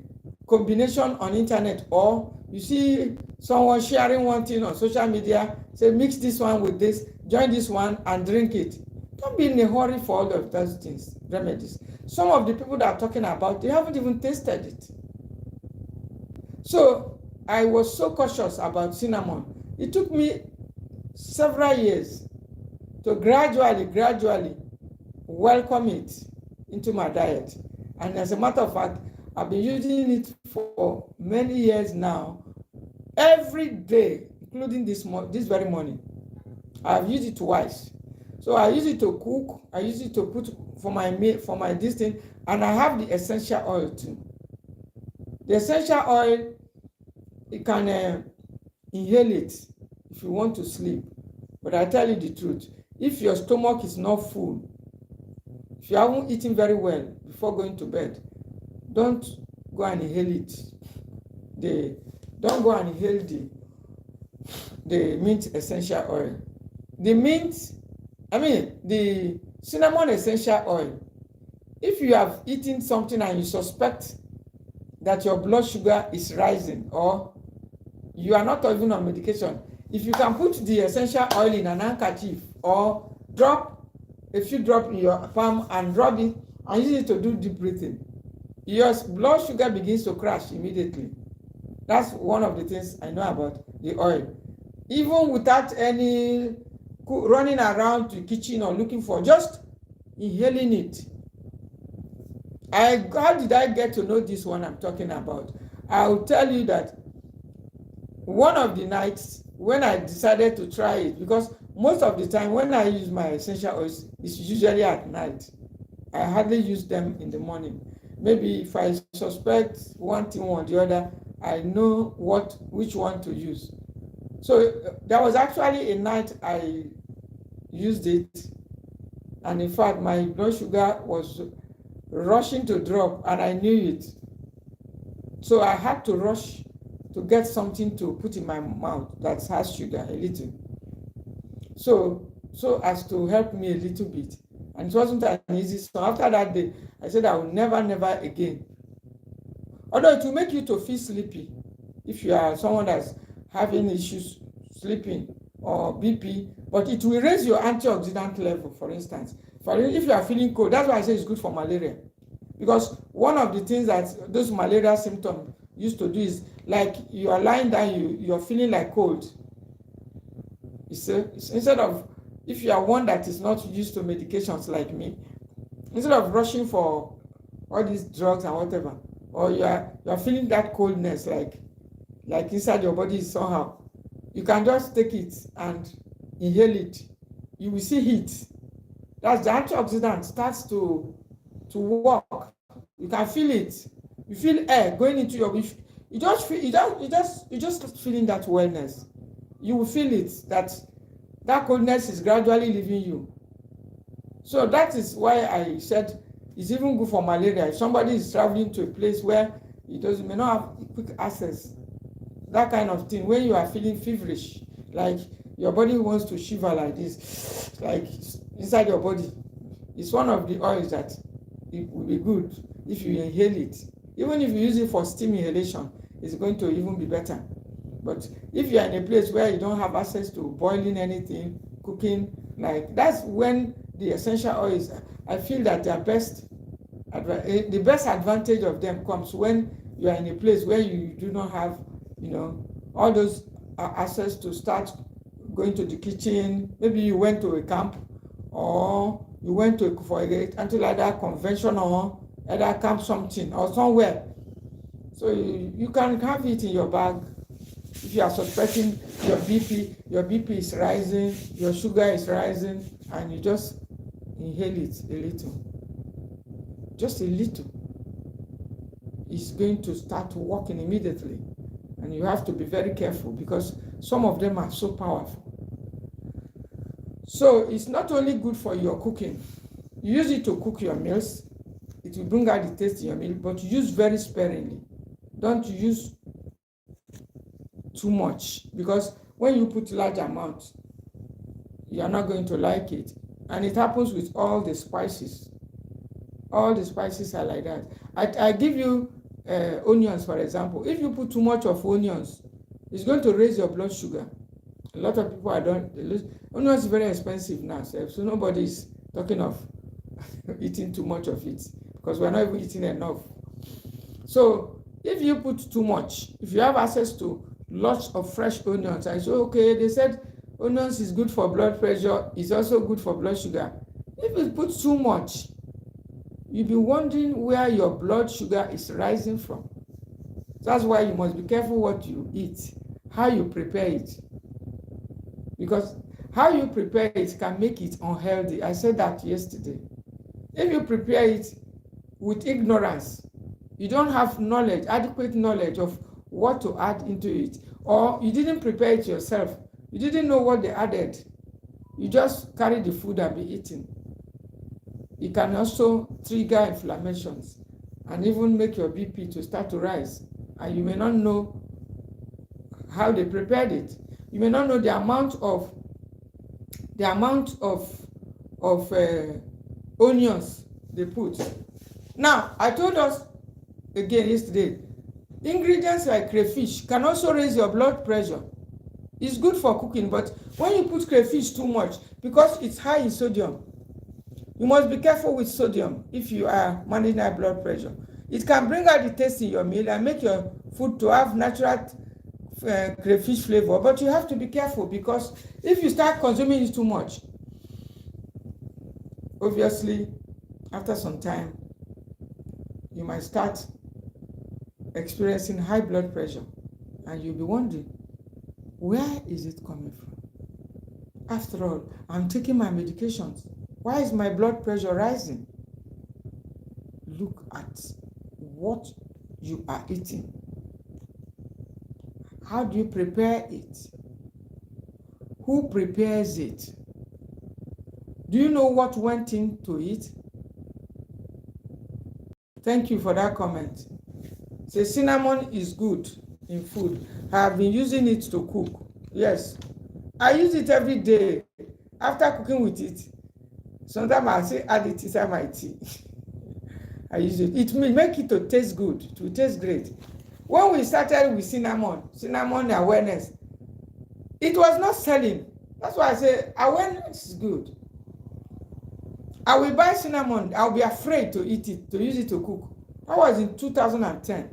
combination on internet, or you see someone sharing one thing on social media, say mix this one with this, join this one and drink it. Don't be in a hurry for all of those things, remedies. Some of the people that are talking about, they haven't even tasted it. So I was so cautious about cinnamon. It took me several years to gradually welcome it into my diet. And as a matter of fact, I've been using it for many years now, every day, including this very morning. I've used it twice. So I use it to cook, I use it to put for my this thing, and I have the essential oil too. The essential oil, you can inhale it if you want to sleep. But I tell you the truth, if your stomach is not full, if you haven't eaten very well before going to bed, don't go and inhale it. Don't go and inhale the mint essential oil. The cinnamon essential oil, if you have eaten something and you suspect that your blood sugar is rising, or you are not even on medication, if you can put the essential oil in an handkerchief or drop a few drops in your palm and rub it and use it to do deep breathing, your blood sugar begins to crash immediately. That's one of the things I know about the oil. Even without any running around to the kitchen or looking for, just inhaling it. How did I get to know this one I'm talking about? I'll tell you that one of the nights when I decided to try it, because most of the time when I use my essential oils, it's usually at night. I hardly use them in the morning. Maybe if I suspect one thing or the other, I know which one to use. So there was actually a night I used it, and in fact my blood sugar was rushing to drop, and I knew it. So I had to rush to get something to put in my mouth that has sugar a little, so as to help me a little bit. And it wasn't an easy. So after that day, I said I will never again. Although it will make you to feel sleepy if you are someone that's having issues sleeping or BP, but it will raise your antioxidant level, for instance. If you are feeling cold, that's why I say it's good for malaria. Because one of the things that those malaria symptoms used to do is, like, you are lying down, you're feeling like cold. Instead of, if you are one that is not used to medications like me, instead of rushing for all these drugs and whatever, or you are feeling that coldness, like inside your body somehow, you can just take it and inhale it. You will see heat. That's the antioxidant starts to work. You can feel it. You feel air going into your. You just feeling that wellness. You will feel it, that coldness is gradually leaving you. So that is why I said it's even good for malaria. If somebody is traveling to a place where may not have quick access, that kind of thing, when you are feeling feverish, like your body wants to shiver like this, like inside your body, it's one of the oils that it will be good if you inhale it. Even if you use it for steam inhalation, it's going to even be better. But if you are in a place where you don't have access to boiling anything, cooking, like, that's when the essential oils, I feel that the best advantage of them comes when you are in a place where you do not have, all those access to start going to the kitchen. Maybe you went to a camp, or you went for until either convention or either camp something or somewhere. So you can have it in your bag. If you are suspecting your BP is rising, your sugar is rising, and you just inhale it a little, just a little, it's going to start working immediately. And you have to be very careful because some of them are so powerful. So it's not only good for your cooking. You use it to cook your meals. it will bring out the taste in your meal, but use very sparingly. Don't use too much, because when you put large amounts, you are not going to like it. And it happens with all the spices. All the spices are like that. I give you onions, for example. If you put too much of onions, it's going to raise your blood sugar. A lot of people are don't. Onions is very expensive now, so nobody is talking of eating too much of it, because we're not even eating enough. So if you put too much, if you have access to lots of fresh onions, I say, okay, they said onions is good for blood pressure, it's also good for blood sugar. If you put too much, you'll be wondering where your blood sugar is rising from. That's why you must be careful what you eat, how you prepare it. Because how you prepare it can make it unhealthy. I said that yesterday. If you prepare it with ignorance, you don't have knowledge, adequate knowledge of what to add into it, or you didn't prepare it yourself, you didn't know what they added, you just carry the food and be eating. It can also trigger inflammations and even make your BP to start to rise. And you may not know how they prepared it. You may not know the amount of onions they put. Now, I told us again yesterday, ingredients like crayfish can also raise your blood pressure. It's good for cooking, but when you put crayfish too much, because it's high in sodium, you must be careful with sodium if you are managing high blood pressure. It can bring out the taste in your meal and make your food to have natural crayfish flavor, but you have to be careful, because if you start consuming it too much, obviously after some time you might start experiencing high blood pressure, and you'll be wondering, where is it coming from? After all, I'm taking my medications. Why is my blood pressure rising? Look at what you are eating. How do you prepare it? Who prepares it? Do you know what went into it? Thank you for that comment. Say cinnamon is good in food. I have been using it to cook. Yes, I use it every day. After cooking with it, sometimes I say add it inside my tea. I use it. It will make it to taste good. It will taste great. When we started with cinnamon awareness, it was not selling. That's why I say awareness is good. I will buy cinnamon. I'll be afraid to eat it, to use it to cook. That was in 2010.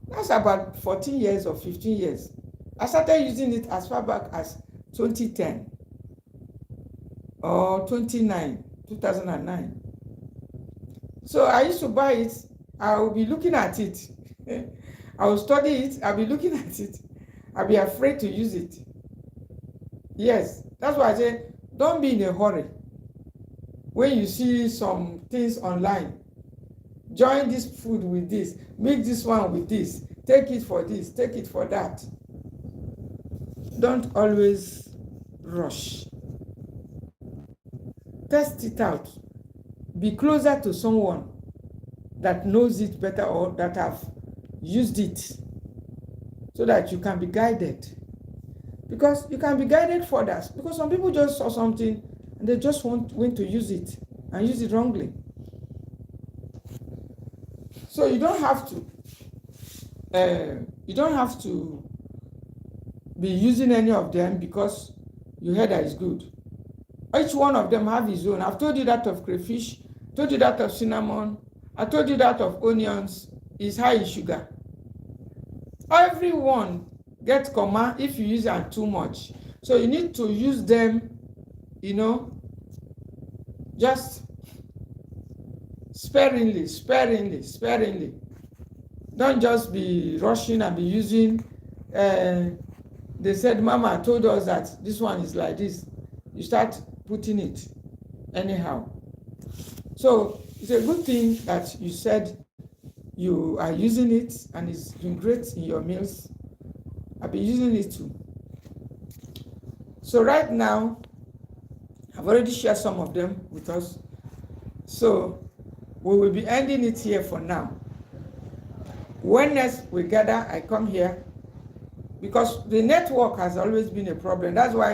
That's about 14 years or 15 years. I started using it as far back as 2010 or 2009. So I used to buy it. I will be looking at it. I will study it. I'll be looking at it. I'll be afraid to use it. Yes, that's why I say don't be in a hurry. When you see some things online, join this food with this, make this one with this, take it for this, take it for that. Don't always rush. Test it out. Be closer to someone that knows it better or that have used it, so that you can be guided. Because you can be guided further. Because some people just saw something and they just went to use it and use it wrongly. So you don't have to be using any of them because you heard that it's good. Each one of them have his own. I've told you that of crayfish, told you that of cinnamon, I told you that of onions is high in sugar. Everyone gets coma if you use them too much. So you need to use them, just sparingly. Don't just be rushing and be using. They said, Mama told us that this one is like this. You start putting it anyhow. So it's a good thing that you said you are using it and it's been great in your meals. I've been using it too. So right now, I've already shared some of them with us. So we will be ending it here for now. When next we gather, I come here, because the network has always been a problem. That's why